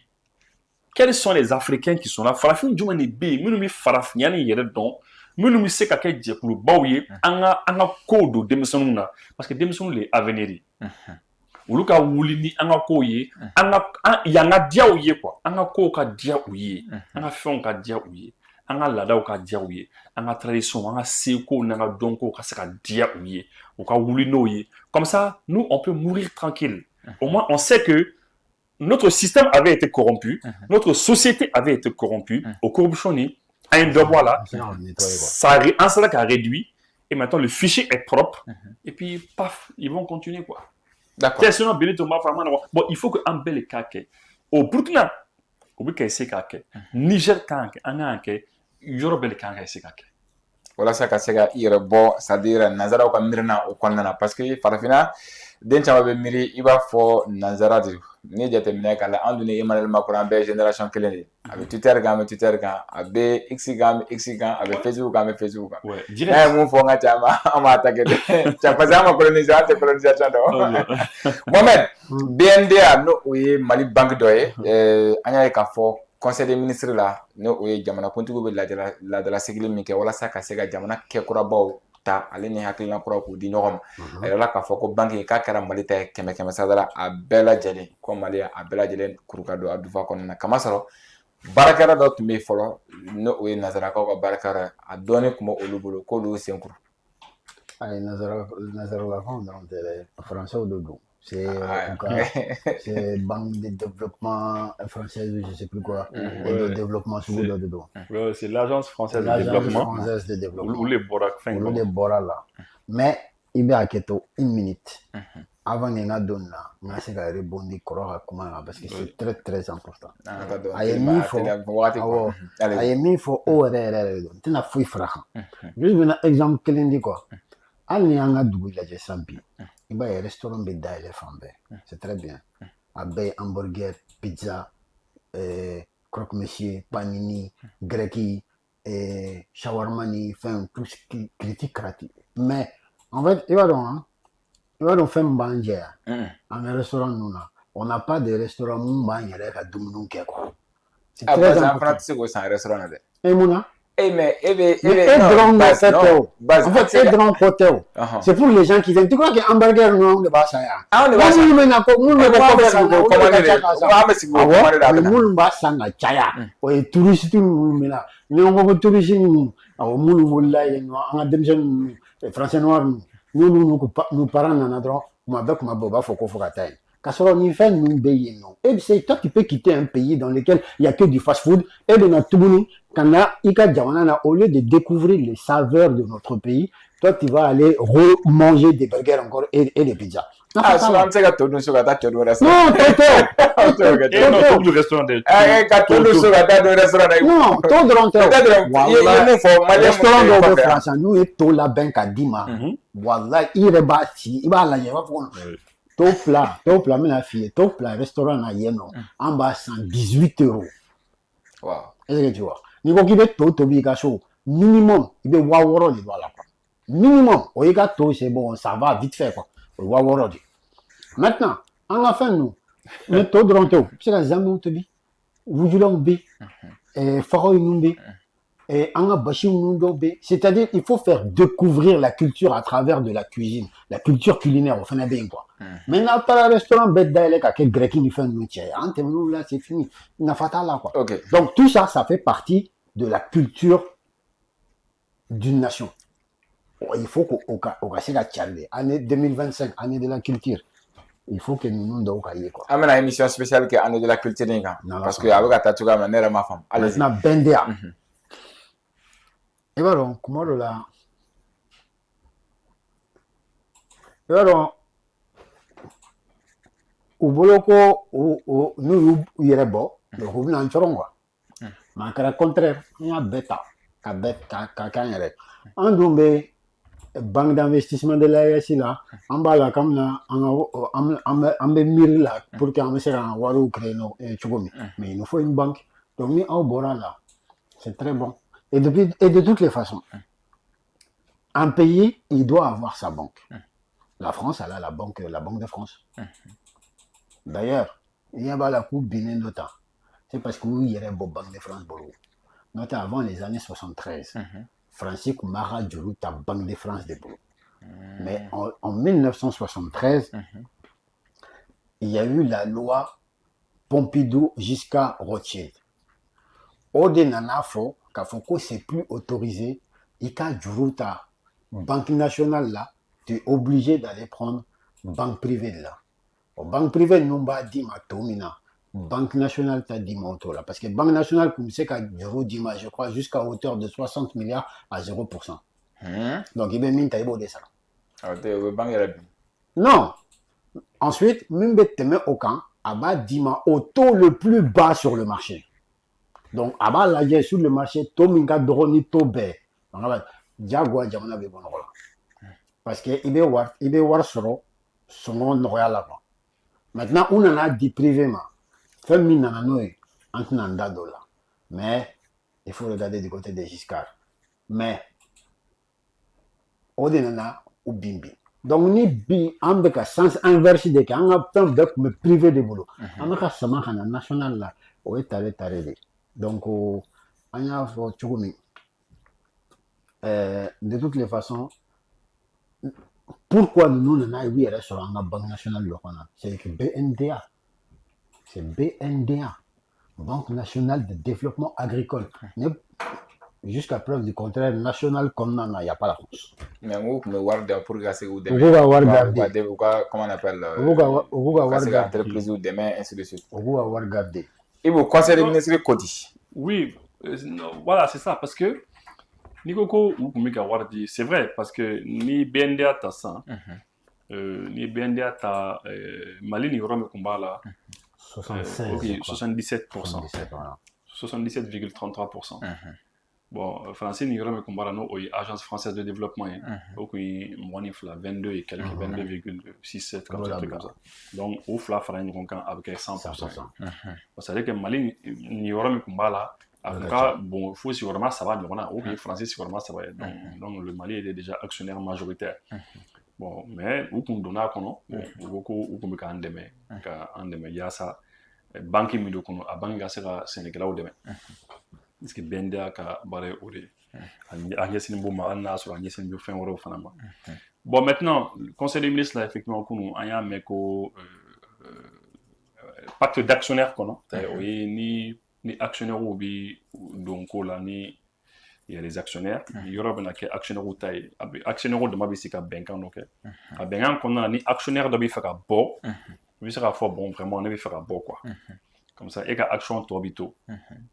B: Quels sont les Africains qui sont là? Farafin Djoumani B. Minumi Farafiniani Yeredon. minnu bɛ se ka kɛ jɛkulubaw ye an ka kow don denmisɛnninw na parce que denmisɛnninw de ye avenir ye olu ka wuli ni an ka kow ye yan ka diya u ye quoi an ka kow ka diya u ye an ka fɛnw ka diya u ye an ka laadaw ka diya u ye an ka tradition an ka sekow n'an ka dɔnkow ka se ka diya u ye u ka wuli n'o ye comme ça nous on peut mourir tranquille au moins on sait que notre système avait été corrompu notre société avait été corrompue au corruption ni a un dɔ là ça en cela qu'a réduit et maintenant le fichier est propre et puis paf ils vont continuer quoi. D'accord. Sinon, bon, il faut que un bel kake. Au Burkina, au Burkina, c'est kake. Niger kake, an kake, yoro bel kake c'est kake.
A: Voilà ça ka se ka i yɛrɛ bɔ c'est-à-dire nanzaraw ka miirina o kɔnɔna na parce que farafina den caman bɛ miiri i b'a fɔ nanzara de ni jateminɛ k'a la an dun ni Emmanuel Macron an bɛɛ ye génération kelen de a bɛ Twitter kan an bɛ Twitter kan a bɛ X kan an bɛ X kan a bɛ Facebook kan an bɛ Facebook kan n'a ye mun fɔ n ka ca an b'a attaqué parce que an ma coloniser an tɛ colonisation dɔn Mohamed BNDA n'o o ye Mali banque dɔ ye an y'a ye k'a fɔ conseil des ministres la n'o ye jamanakuntigiw bɛ ladalasigili min kɛ walasa ka se ka jamana kɛkurabaw ta ale ni hakilina kuraw k'u di ɲɔgɔn ma a yɛrɛ la k'a fɔ ko banque k'a kɛra Mali ta ye 100 sara la a bɛɛ lajɛlen ko Mali a bɛɛ lajɛlen kuru ka don a dufa kɔnɔna na kamasɔrɔ baarakɛla dɔ tun bɛ yen fɔlɔ n'o ye nanzarakaw ka baarakɛla a dɔɔnin tun bɛ olu bolo k'olu y'u senkuru.
C: Ayi nanzarakaw dɔrɔn tɛ dɛ français de don. C'est Banque de développement française, je ne sais plus quoi, de développement sous le dos.
B: C'est l'agence française de développement.
C: Ou les Bora là. Mais il y a une minute. Avant de nous donner, on a essayé de rebondir parce que c'est très très important. Il faut tu n'as fouillé frère. Juste un exemple que l'on dit quoi. Al ni an ka dugu lajɛ sisan bi i b'a ye restaurant bɛ dayɛlɛ fan bɛɛ c'est très bien a bɛɛ ye hamburger pizza croque-monsieur panini greki shawarma ni fɛn tout ce qui critique mais en fait i b'a dɔn fɛn min b'an jɛ yan an ka restaurant ninnu na on n'a pas de restaurant mun b'an yɛrɛ ka dumuni kɛ quoi
A: c'est très important an fana tɛ se k'o san restaurant na dɛ
C: mun na
A: mais
C: c'est pour les gens qui viennent. Tu crois que hamburger non de basa ya? O ye touriste ninnu mina. Ni on ko touriste ninnu, aw mulu wala ye no an ka denmisɛnnin français noir ninnu nous parents nana dɔrɔn kuma bɛɛ kuma bɛɛ u b'a fɔ ko fo ka taa yen. K'a sɔrɔ nin fɛn ninnu bɛ yen nɔ. Et c'est toi qui peux quitter un pays dans lequel il y a que du fast-food et de na tuguni kana ika jamana na au lieu de découvrir les saveurs de notre pays, toi tu vas aller remanger des burgers encore et des pizzas.
A: Ah, so am sega todo so gata todo restaurant.
C: Non, todo.
B: Tout restaurant de.
A: Ka todo so gata do restaurant.
C: Non, todo ronto.
A: Wallahi fo mali
C: restaurant de France nous est to la ben ka dima. Wallahi ire ba ci iba la ye ba fo. To plat me la fille, to plat restaurant na yeno. En bas 118 €.
A: Wow.
C: Est-ce que tu vois? Ni ko ki be to bi ka so minimum il be wa woro de voilà quoi. Minimum o yi ka to c'est bon, ça va vite fait quoi. Wa woro de. Maintenant, en la fin nous, le to dronto, c'est la zamu to bi. Wujulong bi. Faroy numbi. Et c'est-à-dire il faut faire découvrir la culture à travers de la cuisine, la culture culinaire au fin de quoi. Maintenant par le restaurant bête d'aller à quel grec il fait une métier, là c'est fini, n'a fatal là quoi.
A: Okay.
C: Donc tout ça, ça fait partie de la culture d'une nation. Il faut qu'au casse la Tchadé, année 2025, année de la culture. Il faut que nous nous quoi.
A: Ah mais une émission spéciale qui est année de la culture parce que avec ta tuga manière ma femme.
C: Allez. Maintenant BNDA. Et voilà, comment là? Et voilà, au boloko, nous y est bon, le rouble en choronga. Mais qu'à contraire, il y a bêta, en dombé, banque d'investissement de l'AS là, en bas là, comme là, en mire là, pour qu'on me serve un warou créneau et chugomi. Mais il nous faut une banque. Donc, nous, en bora là, c'est très bon. Et de toutes les façons, un pays, il doit avoir sa banque. La France, elle a la banque de France. D'ailleurs, il y a la coupe Bénin d'autant. C'est parce qu'il y a une banque de France. Notamment avant les années 73. Francis Mara Djuruta, Banque de France de Boulot. Mais en 1973, il y a eu la loi Pompidou jusqu'à Rothschild. Au Denanafo, Kafoko, c'est plus autorisé. Ika Djuruta, Banque nationale là, tu es obligé d'aller prendre banque privée là. Banque privée, nous va dire ma tomina. Banque nationale t'a dit mon tour là. Parce que Banque nationale, comme c'est qu'à Djurou-Dima, je crois, jusqu'à hauteur de 60 milliards à 0%. Donc, il y a mis taïbo de ça. Non. Ensuite, même Betemé au camp, Abba Dima au taux le plus bas sur le marché. Donc, Abba la sur le marché, Tominga Droni Tobe. Donc, Abba, Diagua Jamana Bebonola. Parce que il est war soro, son royal là-bas. Maintenant, on en a dit privément. Femme n'a pas un dollar. Mais il faut regarder du côté de Giscard. Mais au-delà, ou bimbi. Donc, ni bi, on a un sens inverse de on a plein de me privé de boulot. On a un sens national là, où est taré. Donc, on a de toutes les façons, pourquoi nous n'avons pas sur la Banque nationale? C'est que BNDA. C'est BNDA, Banque nationale de développement agricole. Jusqu'à preuve du contraire, national comme il n'y a pas la France.
A: Mais vous pouvez voir pour gasser ou demain. Comment on appelle l'entreprise ou demain, ainsi de suite.
C: Vous pouvez avoir gardé.
A: Et vous conseillez le ministre Kodi?
B: Oui, voilà, c'est ça, parce que Nikoko ou Wardi, c'est vrai, parce que ni BNDA t'as ça, ni BNDA t'as Mali ni Rome combat là. 77%. 77,33%. Bon, français n'y aurait pas de agence française de développement. Donc, il y a 22 et quelques, 22,67 comme ça. Donc, au FLA fera une rencontre avec 100%. C'est-à-dire que Mali n'y aurait pas là. En tout cas, bon, il faut si vraiment ça va, mais français si vraiment ça va. Donc, le Mali est déjà actionnaire majoritaire. Bon, mais où qu'on donne à qu'on où qu'on peut en demain, il y a ça. Banque mido kono a banga sera Sénégal au demain. Parce que BNDA ka bare ore. Anya sinimbo ma anna sur anya sinimbo fin oro fanama. Bon, maintenant, le Conseil des ministres là effectivement kono anya meko pacte d'actionnaires kono. Ni actionnaires ou bi donc là ni il y a les actionnaires, il y aura bien des actionnaires ou taille, actionnaires de ma vie c'est qu'à Benkan donc, à Benkan qu'on a ni actionnaire de bi faire à bon. Oui, ça va faire bon, vraiment, on va faire un bon quoi. Comme ça, et qu'à action torbito.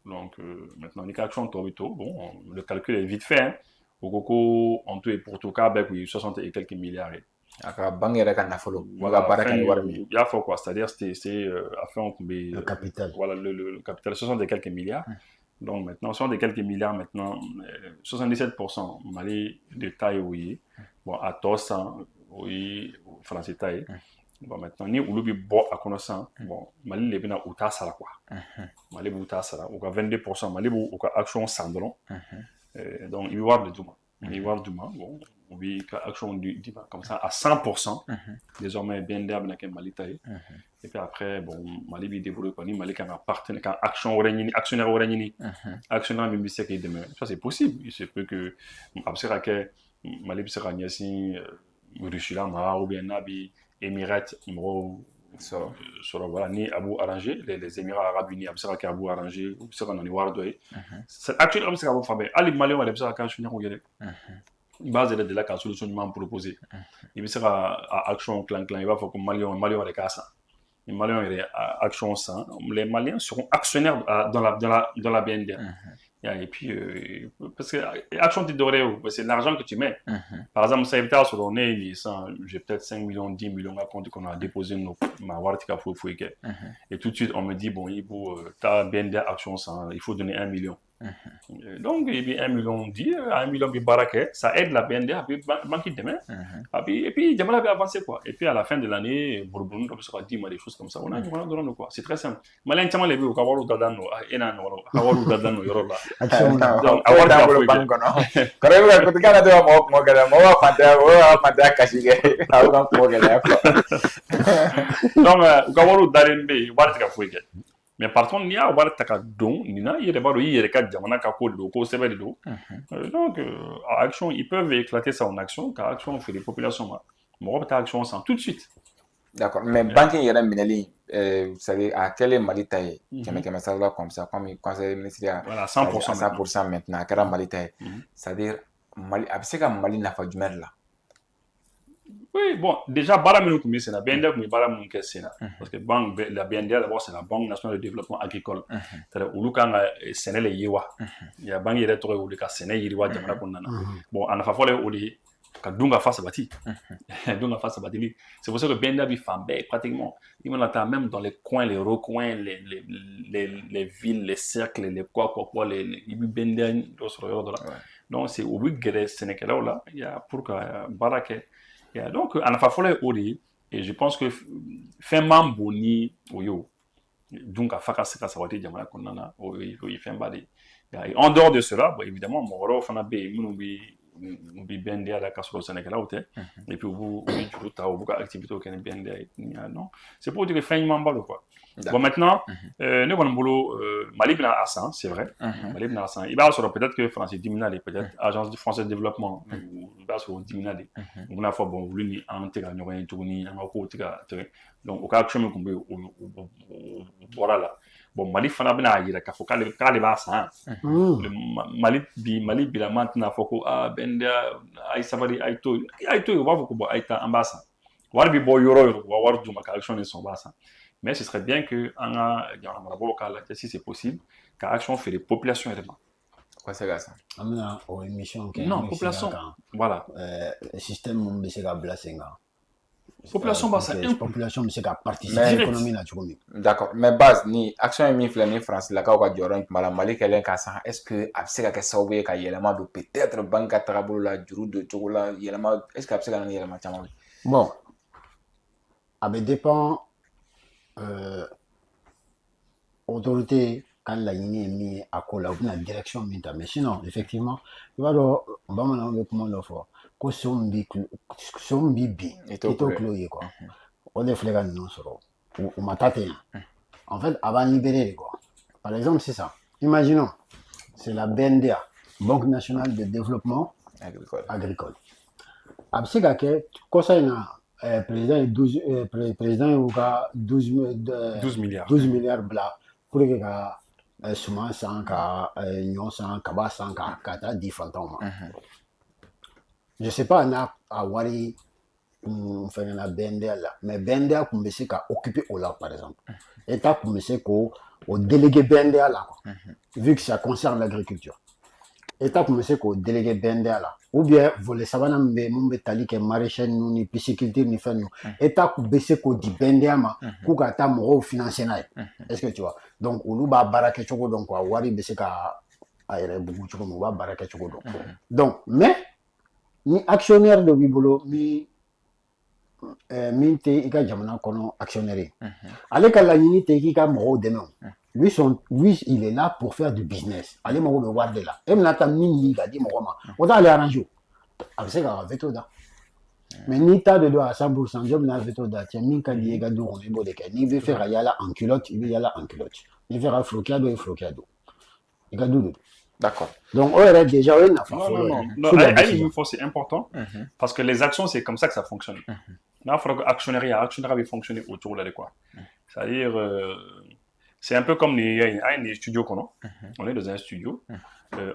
B: Donc, maintenant, il y a action torbito. Bon, le calcul est vite fait. Hein. Au Coco, en tout et pour tout cas, avec 60 et quelques milliards. Il y a quoi, c'est-à-dire, c'est à faire le
C: capital.
B: Voilà, le capital, 60 et quelques milliards. Donc, maintenant, 60 et quelques milliards, maintenant, 77% Mali de taille, oui. Bon, à 200, oui, français taille. Bon, maintenant, ni ou bon à connaissance, bon, Mali les bina outa sala quoi. Mali outa sala, ou 22%, Mali ou action sandron. Donc, il va y avoir de Douma. Il va y avoir Douma, bon, on vit action du Dima, comme ça, à 100%. Désormais, bien d'herbe n'a qu'un Mali taille. Et puis après, bon, Mali est développé par Mali qui a un partenaire, qui a action actionnaire au Réuni, actionnaire même si c'est demain. Ça, c'est possible. Il se peut que, après, que Mali sera niasi, Russie là, ou bien Nabi. Émirats, voilà, ni Abou arrangé, les Émirats arabes unis, Abou arrangé, ou ça qu'on a wardoé. C'est actuellement c'est Abou Fabé. Ali Malien, on a besoin de finir au Guinée. Base de la solution du proposé. Il sera à action clan, il va faire comme Malien avec ça. Les Maliens auraient action sans. Les Maliens seront actionnaires dans la BND. Et puis, parce que action c'est l'argent que tu mets. Par exemple, ça évite sur le nez, j'ai peut-être 5 millions, 10 millions à compte qu'on a déposé ma wartika fouike. Et tout de suite, on me dit, bon, tu as BND action sans, il faut donner 1 million. Donc, il y a 1 million dit, 1 million de baraque, ça aide la BND à banquer demain. Et puis, j'aimerais bien avancer quoi. Et puis, à la fin de l'année, Bourbon, on sera dit des choses comme ça. On a quoi. C'est très simple. Malin, tu m'as levé au Kawaru Dadano, Kawaru Dadano, Yorola. Donc, avoir la banque, non? Quand même, quand tu as donc, Kawaru Darenbe, Wartika Fouike. mais par contre n'i y'a wari ta ka don nin na i yɛrɛ b'a dɔn i yɛrɛ ka jamana ka ko de don ko sɛbɛn de don donc action ils peuvent éclater ça en action ka action feere population ma mɔgɔ bɛ taa action san tout de suite.
A: D'accord, mais banque yɛrɛ minɛli vous savez a kɛlen Mali ta ye kɛmɛ sara la comme ça comme conseil ministériel
B: voilà 100%
A: maintenant a kɛra Mali ta ye c'est-à-dire Mali a bɛ se ka Mali nafa jumɛn de la?
B: Oui, bon, déjà, Bara Minoukoumi, c'est la BND, mais Bara Minouké, c'est parce que la BND, d'abord, c'est la Banque nationale de développement agricole. C'est-à-dire, où le Séné les Yewa. Il y a Banque Yere Toré, où le Séné Yewa, Jamana Kondana. Bon, en affaire, où les Dunga face Bati. Dunga face Bati. C'est pour ça que BND a fait pratiquement. Il m'en attend même dans les coins, les recoins, les villes, les cercles, les quoi, les BND, donc, c'est au but que Sénégalais, là, il y a pour que Baraké. Yeah, donc, en affaire odi et je pense que fin mamboni oyo donc à faka seka sawati jamana konana oyo fin badi en dehors de cela bon, évidemment moro fana be munubi bende ala kasoro Sénégal ou et puis vous du ta ou activité aucun bende non c'est pour dire fin mambalo quoi. Bon maintenant nous on boulot Mali bina asan c'est vrai Mali bina asan il va sur peut-être que France diminale peut-être agence française de développement il va sur diminale on a fois bon voulu ni intégrer ñoy tourni en ko tiga donc au cas chemin qu'on be voilà bon Mali fana bina yira ka fo kale ba san Mali bi la maintenant faut ko benda ay sabari ay to va faut ko bo ay ta ambassa war bi bo yoro war du maka action ne sont bassa. Mais ce serait bien que si c'est possible, qu'à action fait des populations éléments.
A: Quoi c'est ça?
B: Non, population. Voilà.
C: Le système de la
B: population
C: population de la participer l'économie là.
A: D'accord. Mais base ni action mi flé ni France la ka joron mala Mali kelen ka san est-ce que a se ka saobe ka yelema do peut-être banque trabolo la juru de chocolat yelema est-ce que a se ka yelema chama?
C: Bon. Ça dépend autorité quand la ligne est mise à coller la direction mais sinon effectivement il va alors on va maintenant comment le faire que son bibi et tout cloyer quoi on est flagrant non solo ou matate en fait avant libérer quoi par exemple c'est ça imaginons c'est la BNDA Banque nationale de développement agricole après que cosa président 12
B: milliards
C: 12 milliards bla pour que ka suma san ka nyon san kaba san ka ta di fantôme je sais pas na awari faire la BNDA là mais BNDA kun be se ka occuper au là par exemple état kun be se ko au délégué BNDA là vu que ça concerne l'agriculture état kun be se ko délégué BNDA là ou bien voler savana mbe tali ke maraîcher ni pisciculture ni fenno état ku bese ko di BNDA ma ku ka ta mo financer na est-ce que tu vois donc olu ba baraka choko donc wa wari bese ka ayre bugu choko mo ba baraka choko donc mais ni actionnaire de bibolo mi te ika jamana kono actionnaire ale ka la ni te ki ka mo de non lui il est là pour faire du business allez mo be warde là et mnata mingi ga di mo ma on va aller arranger avec ça veto da mais ni ta de à 100% job na veto da tiens min ka di ga do on bo de ka ni veut faire yala en culotte il yala en culotte ni faire frocado et frocado il ga do
A: d'accord
C: donc on est déjà on a
B: non c'est important parce que les actions c'est comme ça que ça fonctionne là il faut que actionnaire va fonctionner autour là de quoi c'est-à-dire c'est un peu comme les studios qu'on a. On est dans un studio.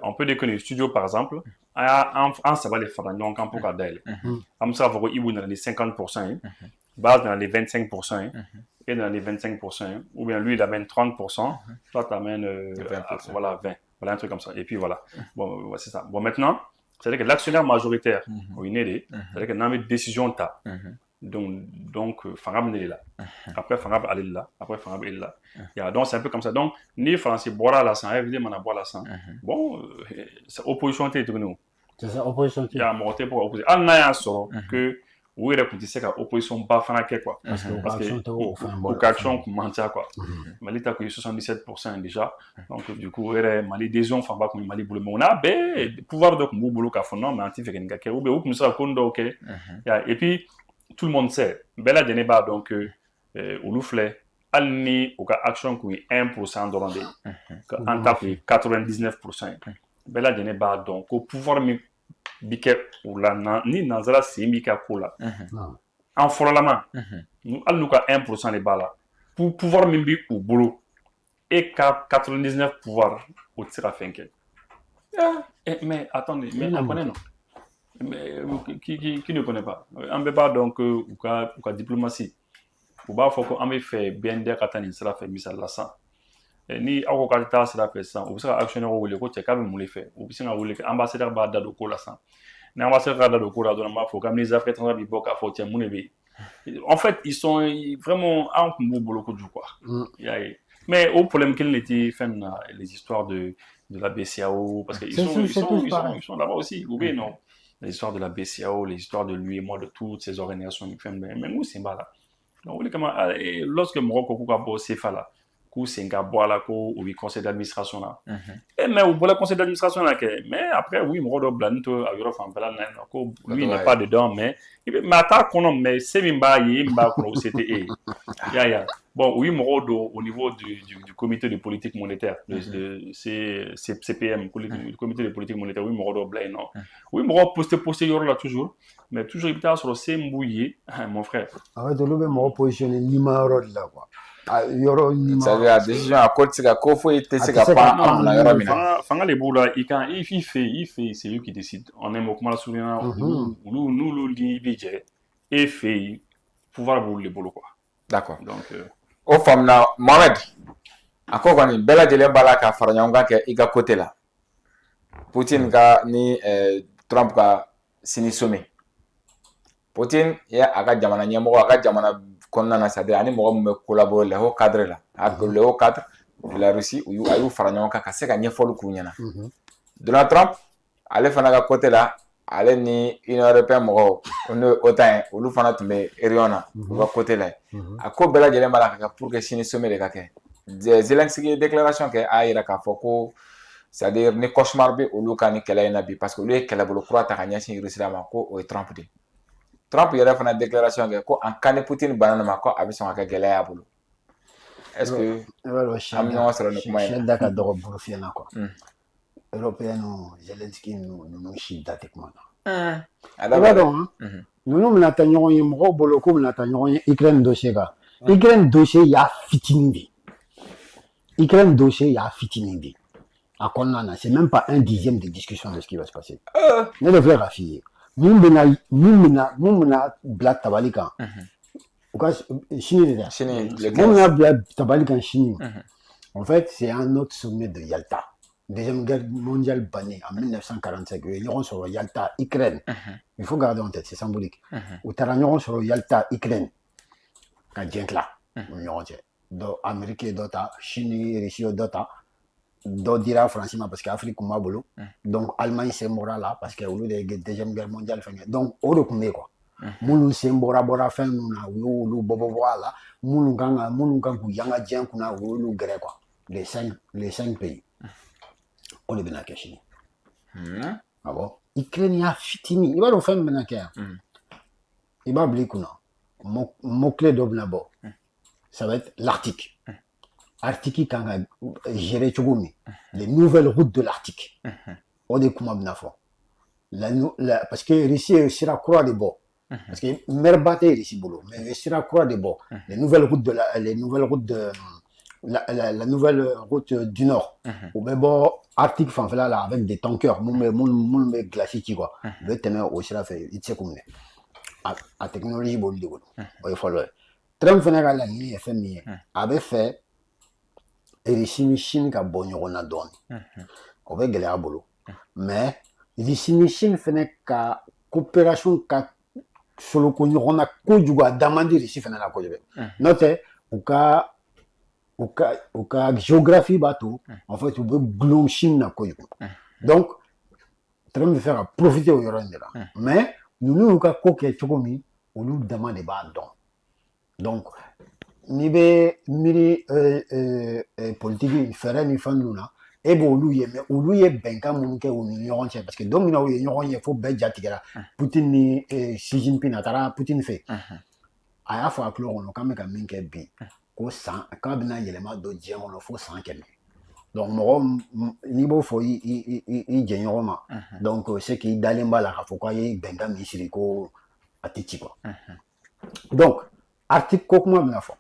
B: On peut dire que les studios, par exemple, ça va les faire donc en pour garder. Comme ça, vous voyez, dans les 50%, base dans les 25%, et dans les 25%, ou bien lui, il amène 30%, toi, tu amènes voilà, 20%. Voilà, un truc comme ça. Et puis voilà. Bon, c'est ça. Bon, maintenant, c'est-à-dire que l'actionnaire majoritaire, c'est-à-dire que dans les décisions, tu as. Donc Fangab est là. Après Fangab est là. Après Fangab est là. Donc c'est un peu comme ça. Donc ni français boira la sang, évidemment on a boire la sang. Bon, c'est opposition t'es nous.
C: C'est ça opposition.
B: Il y a monté pour opposer. On a sort que oui la politique c'est opposition pas fana quoi. Parce que au action mentir quoi. Mali t'as que 77% déjà. Donc du coup Mali des gens font pas comme Mali boulot on a pouvoir de boulot ka fond non mais anti fait que ou comme ça kondo OK. Et puis tout le monde sait. Bella Deneba, donc, Ouloufle, Alni ou ka action qui 1% dɔrɔn de an ta kun 99% bɛɛ lajɛlen b'a dɔn ko pouvoir min bi kɛ u la ni nanzara sen bi ka ko la an fɔlɔlama hali n'u ka 1% de b'a la pouvoir min bi u bolo et ka 99 pouvoir o tɛ se ka fɛn kɛ mais attendez mais on connaît non mais qui ne connaît pas an bɛɛ b'a dɔn que u ka diplomatie u b'a fɔ ko an bɛ fɛ BND ka taa nin sira fɛ misali la sisan ni aw ko k'a taa sira fɛ sisan u bɛ se ka actionnaire wele ko cɛ k'a bɛ mun de fɛ u bɛ se ka wele kɛ ambassadeur b'a da don ko la sisan ni ambassadeur k'a da don ko la dɔrɔn an b'a fɔ kabini les affaires étrangères bi bɔ k'a fɔ cɛ mun de bɛ yen en fait ils sont vraiment an kun b'u bolo kojugu quoi y'a ye mais au problème kelen de tɛ fɛn na les histoires de la BCEAO parce que ils sont là-bas aussi ou bien non les histoires de la BCEAO les histoires de l'UEMOA de toutes ces organisations mais nous c'est pas là donc lorsque mɔgɔ ko k'u ka bɔ CFA la k'u sen ka bɔ a la ko u bɛ conseil d'administration la mais u bɔra conseil d'administration la kɛ mais après oui mɔgɔ dɔ bilalen to a yɔrɔ fanfɛla na yen nɔ ko lui n'est pas dedans mais a t'a kɔnɔ mais se min b'a ye min b'a kɔnɔ o se tɛ e ye y'a bon u ye mɔgɔw don au niveau du comité de politique monétaire de CPM comité de politique monétaire u ye mɔgɔ dɔ bila yen nɔ u ye mɔgɔw poster yɔrɔ la toujours mais toujours i bɛ taa sɔrɔ se min b'u ye mon frère.
C: en fait olu bɛ mɔgɔ positionner nima yɔrɔ de la quoi. Yɔrɔ nima.
A: c'est à dire a décision a ko tɛ se ka ko foyi tɛ se ka pan an kunna yɔrɔ min na.
B: fanga de b'u la i fɛ c'est eux qui décident on aime o kuma la surunya olu n'olu ni bɛ jɛ e fɛ yen pouvoir b'olu de bolo quoi.
A: d'accord
B: donc.
A: o faamuna Mohamed a ko kɔni bɛɛ lajɛlen b'a la ka fara ɲɔgɔn kan kɛ i ka côté la Poutine ka ni Trump ka sini sommet Poutine ye a ka jamana ɲɛmɔgɔ a ka jamana kɔnɔna na c'est à dire ani mɔgɔ min bɛ collaborer le haut cadre la le haut cadre de la Russie a y'u fara ɲɔgɔn kan ka se ka ɲɛfɔli k'u ɲɛna Donald Trump ale fana ka côté la ale ni Union européenne mɔgɔw o n'o OTAN ye olu fana tun bɛ réunion na u ka côté la a ko bɛɛ lajɛlen b'a la ka kɛ pour que sini sommet de ka kɛ Zelensky ye déclaration kɛ a yira k'a fɔ ko c'est à dire ni cauchemar bɛ olu ka ni kɛlɛ in na bi parce que olu ye kɛlɛbolo kura ta ka ɲɛsin Russie ma ko o ye Trump de Trump yɛrɛ fana déclaration kɛ ko en cas ni Poutine banna ma ko a bɛ sɔn ka kɛ gɛlɛya a bolo est-ce que an bɛ ɲɔgɔn sɔrɔ ni kuma in na
C: siyɛn da ka dɔgɔ bolo fiyɛ na quoi européen Zelensky ninnu si da tɛ kuma na i b'a dɔn ninnu bɛna taa ɲɔgɔn ye mɔgɔw bolo ko bɛna taa ɲɔgɔn ye Ukraine dossier kan Ukraine dossier y'a fitinin de Ukraine dossier y'a fitinin de a kɔnɔna na c'est même pas un dixième de discussion de ce qui va se passer ne de filɛ ka f'i ye mun bɛna bila tabali kan u ka sini de dɛ mun bɛna bila tabali kan sini en fait c'est un autre sommet de Yalta deuxième guerre mondiale bannie en 1945 u ye ɲɔgɔn sɔrɔ Yalta Ukraine il faut garder en tête c'est symbolique u taara ɲɔgɔn sɔrɔ Yalta Ukraine ka diɲɛ tila u ni ɲɔgɔn cɛ dɔ Amérique ye dɔ ta Chine Russie ye dɔ ta dɔ dira Faransi ma parce que Afrique kun b'a bolo donc Allemagne sen bɔra la parce que olu de ye deuxième guerre mondiale fɛnkɛ donc o de kun bɛ yen quoi minnu sen bɔra fɛn ninnu na u y'olu bɔ a la minnu kan k'u yanga diɲɛ kunna u y'olu gɛrɛ quoi les cinq pays o de bɛna kɛ sini awɔ Ukraine y'a fitinin i b'a dɔn fɛn min bɛna kɛ yan i b'a bila i kunna mot clé dɔ bɛna bɔ ça va être l'Arctique Arctique kan ka gérer cogo min les nouvelles routes de l'Arctique o de kuma bɛna fɔ parce que Russie ye sira kura de bɔ parce que mer ba tɛ Russie bolo mais ye sira kura de bɔ la nouvelle route du nord u bɛ bɔ Arctique fanfɛla la avec des tankers minnu bɛ glace ci quoi u bɛ tɛmɛ o sira fɛ i tɛ se k'u minɛ a technologie b'olu de bolo o ye fɔlɔ ye Trump fana ka laɲini ye fɛn min ye a bɛ fɛ Russie ni Chine ka bɔ ɲɔgɔn na dɔɔnin o bɛ gɛlɛya bolo mais Russie ni Chine fana ka coopération ka soloko ɲɔgɔn na kojugu a da man di Russie fana la kosɛbɛ n'o tɛ u ka géographie b'a to en fait u bɛ gulon Chine na kojugu donc Trump bɛ fɛ ka profiter o yɔrɔ in de la mais ninnu y'u ka ko kɛ cogo min olu dama de b'a dɔn donc n'i bɛ miiri politiki fɛɛrɛ ni fɛn ninnu na e b'olu ye mais olu ye bɛnkan minnu kɛ u ni ɲɔgɔn cɛ parce que don min na u ye ɲɔgɔn ye fo bɛɛ ja tigɛra Poutine ni Xi Jinping a taara Poutine fɛ a y'a fɔ a tulo kɔnɔ k'an bɛ ka min kɛ bi ko san quand bɛna yɛlɛma don diɲɛ kɔnɔ fo san 100 donc mɔgɔ n'i b'o fɔ i jɛɲɔgɔn ma donc c'est k'i dalen b'a la k'a fɔ k'a ye bɛnkan min siri ko a tɛ ci quoi donc article ko kuma bɛna fɔ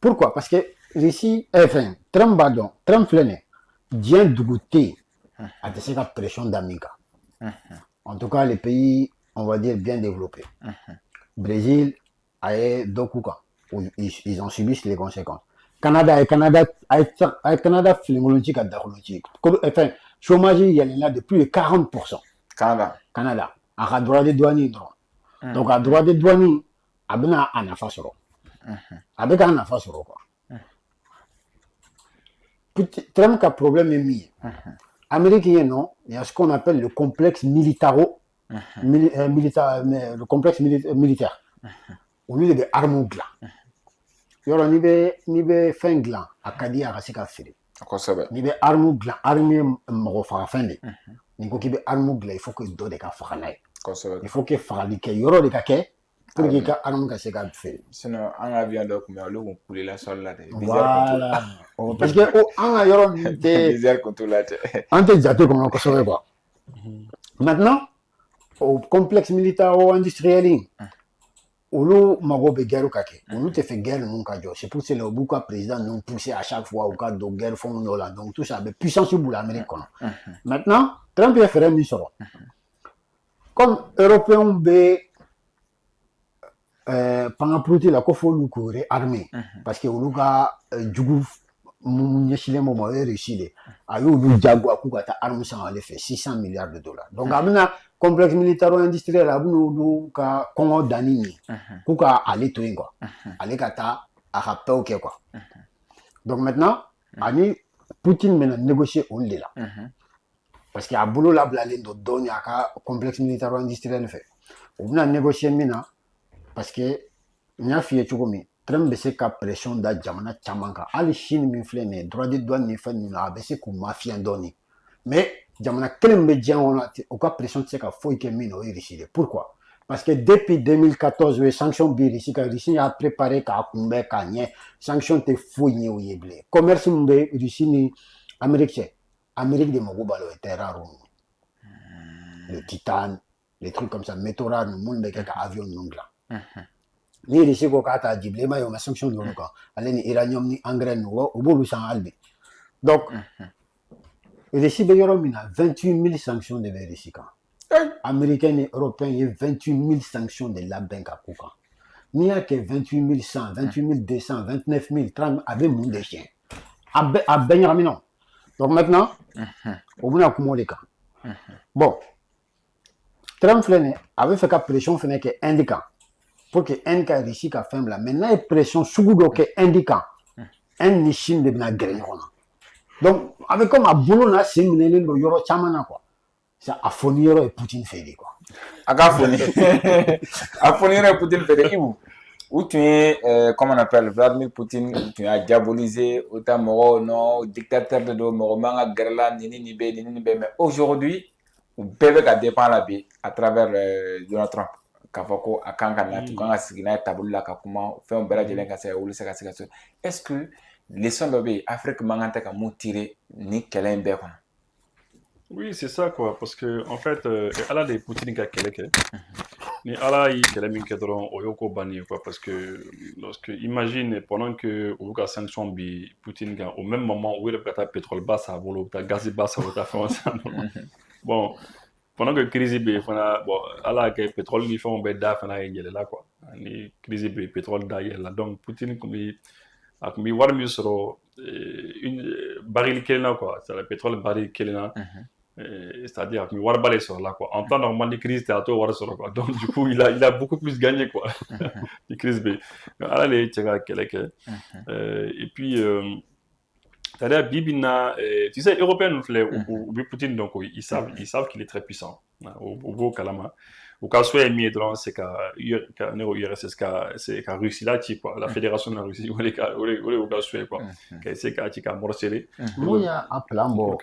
C: pourquoi parce que Russie fɛn Trump b'a dɔn Trump filɛ nin diɲɛ dugu tɛ yen a tɛ se ka pression da min kan en tout cas les pays on va dire bien développés Brésil a ye dɔ k'u kan ils en subissent les conséquences Canada a Canada filenkolon ci ka dakolon ci enfin chômage yɛlɛnna de plus de 40%. Canada a ka droit de douane dɔrɔn donc a droit de douane a bɛna a nafa sɔrɔ a bɛ k'a nafa sɔrɔ quoi Trump ka problème ye min ye Amérique ye non il y a ce qu'on appelle le complexe le complexe militaire olu de bɛ arme dilan yɔrɔ n'i bɛ fɛn dilan a ka di a ka se ka feere n'i bɛ arme dilan arme ye mɔgɔ faga fɛn de n'i ko k'i bɛ arme dilan il faut que dɔ de ka faga n'a ye il faut que fagali kɛ yɔrɔ de ka kɛ pour que i ka arme ka se ka feere
A: sinon an ka avion dɔ tun bɛ olu tun kulela sol la de
C: voilà parce que an ka yɔrɔ ninnu tɛ an tɛ jate kɔnɔ kosɛbɛ quoi maintenant au complexe militaire industriel olu mago bɛ guerre ka kɛ olu tɛ fɛ guerre ninnu ka jɔ c'est pour cela u b'u ka président ninnu pousser à chaque fois u ka don guerre fɛnw dɔ la donc tout ça a bɛ puissance b'u la Amérique kɔnɔ maintenant Trump ye fɛɛrɛ min sɔrɔ comme européens bɛ pangapuruti la ko f'olu k'u réarmer parce que olu ka jugu mun ɲɛsinnen b'o ma o ye Russie de a y'olu jagoya k'u ka taa arme san ale fɛ $600 milliards donc a bɛna complexe militaire industriel a bɛna olu ka kɔngɔ danni min k'u ka ale to yen quoi ale ka taa a ka paix kɛ quoi donc maintenant ani Poutine bɛna négocier olu de la parce que a bolo labilalen don dɔɔni a ka complexe militaire industriel fɛ u bɛna négocier min na parce que n y'a f'i ye cogo min Trump bɛ se ka pression da jamana caman kan hali Chine min filɛ nin ye droit de douane ni fɛn ninnu na a bɛ se k'u mafiyɛn dɔɔni mais jamana kelen min bɛ diɲɛ kɔnɔ u ka pression tɛ se ka foyi kɛ min na o ye Russie de pourquoi parce que depuis 2014 u ye sanction bi Russie kan Russie y'a préparé k'a kunbɛn k'a ɲɛ sanction tɛ foyi ɲɛ u ye bilen commerce min bɛ Russie ni Amérique cɛ Amérique de mago b'a la o ye terres rares le titane les trucs comme ça métaux rares ninnu minnu bɛ kɛ ka avion ninnu dilan ni Russie ko k'a t'a jibilen i m'a ye o ma sanction don olu kan ale ni uranium ni engrais ninnu u b'olu san hali bi donc Russie bɛ yɔrɔ min na 28 000 sanctions de bɛ Russie kan américains ni européens ye 28 000 sanctions de labɛn ka k'u kan n'i y'a kɛ 28 100 28 200 29 000 30 a bɛ mun de tiɲɛ a bɛɛ ɲagamina donc maintenant o bɛna kuma o de kan bon Trump filɛ nin a bɛ fɛ ka pression fɛnɛ kɛ Inde kan pour que Inde ka Russie ka fɛn bila mais n'a ye pression sugu dɔ kɛ Inde kan Inde ni Chine de bɛna gɛrɛ ɲɔgɔn na donc a bɛ comme a bolo n'a sen minɛlen don yɔrɔ caman na quoi c'est a foni yɔrɔ ye Poutine fɛ de quoi
A: a ka foni a foni yɔrɔ ye Poutine fɛ de Ibu u tun ye comment on appelle Vladimir Poutine u tun y'a diaboliser o ta mɔgɔw non dictateur de don mɔgɔ man ka gɛrɛ la nin ni bɛ mais aujourd'hui u bɛɛ bɛ ka dépend la bi à travers Donald Trump k'a fɔ ko a kan ka na tu kan ka sigi n'a ye taabolo la ka kuma fɛnw bɛɛ lajɛlen ka se ka wuli se ka se ka so est-ce que leçon dɔ bɛ yen Afrique man kan tɛ ka mun tirer ni kɛlɛ in bɛɛ kɔnɔ.
B: Oui, c'est ça quoi, parce que en fait, ala de Poutine ka kɛlɛ kɛ, ni ala y'i kɛlɛ min kɛ dɔrɔn o y'o ko banni ye quoi, parce que lorsque imagine pendant que olu ka sanction bi Poutine kan, au même moment u yɛrɛ bɛ ka taa pétrole ba san a bolo, u bɛ taa gaz ba san, u bɛ taa fɛnw san a bolo. Bon, pendant que crise bɛ yen fana, bon, ala y'a kɛ pétrole ni fɛnw bɛɛ da fana yɛlɛla quoi, ni crise bɛ yen pétrole da yɛlɛla, donc Poutine kun bɛ wari min sɔrɔ baril kelen na quoi, c'est le pétrole baril kelen na. C'est-à-dire que wari b'ale sɔrɔ la quoi. En temps normal ni crise tɛ a t'o wari sɔrɔ quoi. Donc du coup il a beaucoup plus gagné quoi. Ni crise bɛ yen. Ala de ye cɛ ka kɛlɛ kɛ. Et puis c'est-à-dire bi bi in na tu sais européens ninnu filɛ u bɛ Poutine donc ils savent qu'il est très puissant. U b'o kalama. au cas où il est dans c'est qu'à URSS c'est qu'à Russie là quoi la fédération de la Russie ou les cas au cas où quoi c'est qu'à morceler
C: nous il y a un plan bon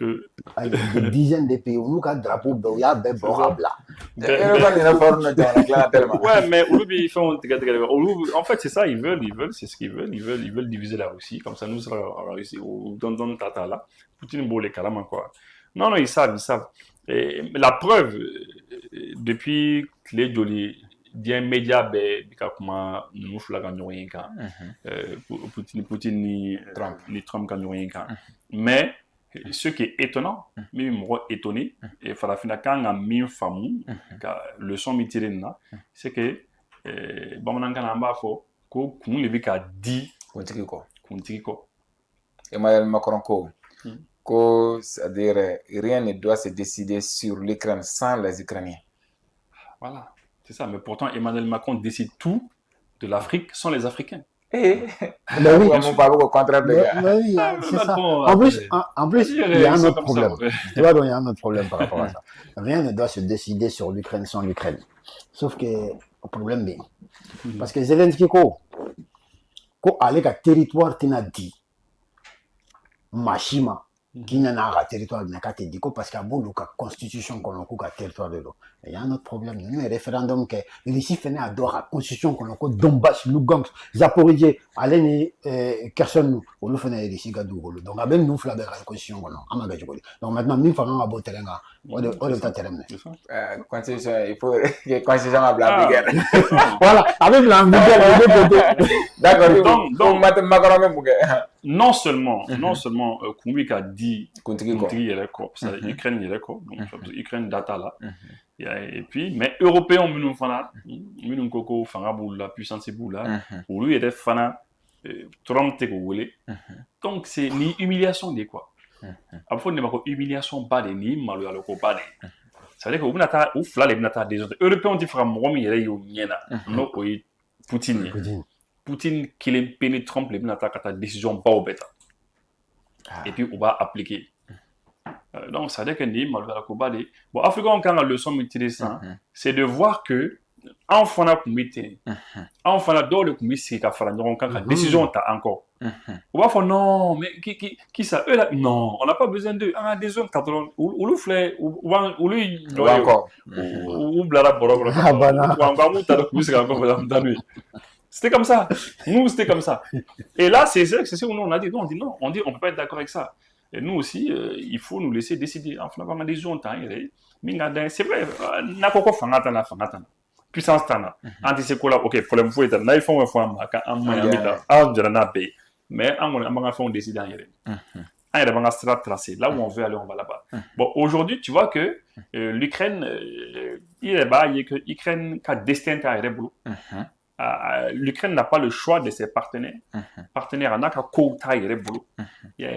C: avec des dizaines de pays où nous quand drapeau ben il y a ben là
B: ouais mais ils font en fait c'est ça ils veulent c'est ce qu'ils veulent ils veulent diviser la Russie comme ça nous sera la Russie ou dans tata là Poutine beau les carrément quoi non ils savent et la preuve depuis les jolis des médias ben comment nous flague en rien quand Poutine ni Trump quand rien quand mais ce qui est étonnant même moi étonné et farafina quand a mis famou le son mitirena c'est que bamanan kan amba fo ko kun le bi ka di kuntigi ko
A: Emmanuel Macron ko c'est-à-dire rien ne doit se décider sur l'Ukraine sans les Ukrainiens.
B: Voilà, c'est ça. Mais pourtant, Emmanuel Macron décide tout de l'Afrique sans les Africains.
A: Ben oui, on parle au contraire de
C: oui, c'est ça. En plus, il y a un autre problème. Tu vois, donc il y a un autre problème par rapport à ça. Rien ne doit se décider sur l'Ukraine sans l'Ukraine. Sauf que le problème est parce que Zelensky ko aller à territoire tina dit machima qui n'a pas territoire de n'importe dit parce qu'il y a beaucoup de constitution qu'on a un territoire de l'eau. Il y a un autre problème. Nous, un référendum que ici fait à la constitution qu'on a Donbass, Lugansk, Zaporizhzhia, allez Kherson, on nous fait ici Gadou. Donc avec nous flaber la constitution qu'on a. Donc maintenant nous faisons un beau terrain. On est terrain.
A: Constitution, il faut que constitution a blabé.
C: Voilà, avec la
A: d'accord. Donc Macron même
B: non seulement Koumik a dit Kontigi c'est l'Ukraine il est quoi donc Ukraine data là et puis mais européens nous fana nous koko fanga boula puissance boula ou lui était fana Trump te ko donc c'est ni humiliation de quoi après ne pas humiliation pas de ni malu alors ko pas de ça veut dire que vous n'ata ou fla les n'ata des autres européens dit fera mo mi yere yo nyena no ko Poutine qui est péné Trump les n'ata kata décision pas au bêta et puis on va appliquer donc ça veut dire que ni malu alors ko pas de bon africain quand la leçon intéressante c'est de voir que en fana kumité en fana dans le comité ka fara donc quand la décision ta encore on va faire non mais qui ça eux là non on n'a pas besoin d'eux on a des zones 80 ou le flé ou lui
A: encore
B: ou blala boro ou encore ou t'as le comité encore dans lui c'était comme ça nous c'était comme ça et là c'est ce où on a dit non on dit on peut pas être d'accord avec ça et nous aussi il faut nous laisser décider enfin on a des zones temps c'est vrai n'a pas quoi fangata puissance tana anti c'est quoi là ok problème faut être là il faut un fois en moyen mais on va faire un décider il y a un strat tracé là où on veut aller on va là-bas bon aujourd'hui tu vois que l'Ukraine il est bas il y a que l'Ukraine qui a destin à boulot l'Ukraine n'a pas le choix de ses partenaires en a qu'à côté boulot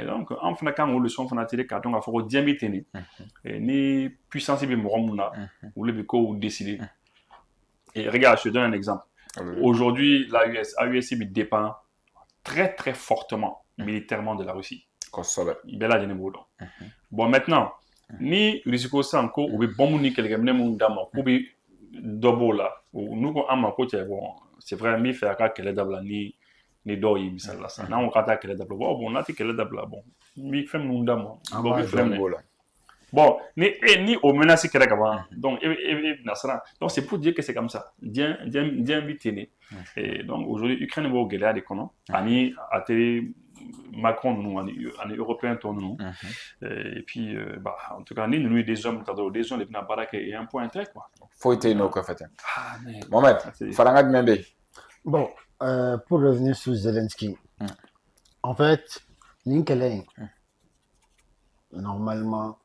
B: donc en fin de compte le son fanatique quand on a fait au diamètre ni puissance bi moromuna ou le biko décider. Et regarde, je te donne un exemple. Aujourd'hui, l'AUSC dépend très très fortement militairement de la Russie. Bon, maintenant, ni risiko sanko ou bon ni quelqu'un même d'amant ou bi double là ou nous on a bon c'est vrai mi faire qu'elle d'abla ni do yi misala ça na on kata qu'elle d'abla bon on a dit qu'elle d'abla bon mi fait mon d'amant bon ni au menace qu'elle a donc donc c'est pour dire que c'est comme ça bien vite et donc aujourd'hui Ukraine va au guerre des connons ani a Macron nous en européen tourne et puis en tout cas nous des hommes des gens les baraque et un point très quoi
A: faut être no quoi fait Mohamed faranga membe
C: bon pour revenir sur Zelensky en fait Ninkelen normalement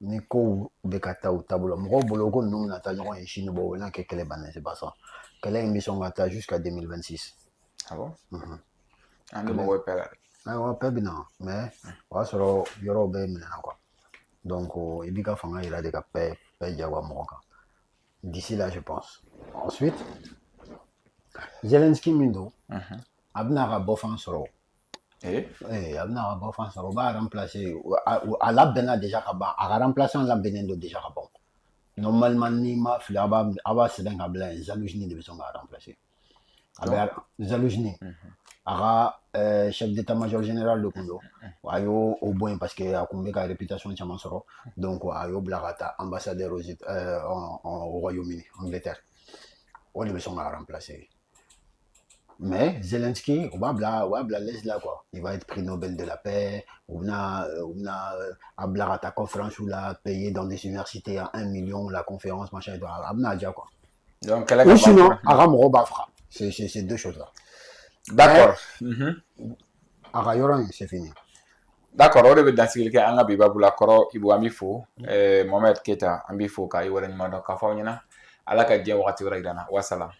C: ni ko bekata au tableau mo boloko nous na ta ɲɔgɔn ye Chine bo na ke kɛlɛ banna c'est pas ça kɛlɛ in bɛ sɔn ka taa jusqu'à 2026
A: ah bon an de mo pela
C: on peut bien mais o y'a sɔrɔ yɔrɔw bɛɛ minɛna quoi donc i b'i ka fanga yira de ka bɛɛ jagoya mɔgɔ kan d'ici là je pense ensuite Zelensky min don a bɛna ka bɔ fan sɔrɔ a bɛna ka bɔ fan sɔrɔ o b'a remplacer a labɛnna déjà ka ban a ka remplaçant labɛnnen don déjà ka ban normalement ni ma fili aba sɛbɛn ka bila yen Zaloujny de bɛ sɔn k'a remplacer a bɛ Zaloujny a ka chef d'état-major général de kun don a y'o bɔ yen parce que a kun bɛ ka réputation caman sɔrɔ donc a y'o bila ka taa ambassadeur au Royaume-Uni Angleterre o de bɛ sɔn k'a remplacer mais Zelensky o b'a bila l'aise là quoi il va être prix Nobel de la paix o bɛna a bila ka taa conférence la payer dans des universités à 1 million la conférence machin et tout a bɛna diya quoi
A: donc
C: ou sinon a ka mɔgɔw b'a faga c'est deux choses là
A: d'accord
C: a ka yɔrɔ in c'est fini
A: d'accord o de bɛ dansigili kɛ an ka bi babu la kɔrɔ Ibu an b'i fo Mohamed Keita an b'i fo ka i waleɲuman dɔn k'a fɔ aw ɲɛna Ala ka diɲɛ wagati wɛrɛ yira an na wassalam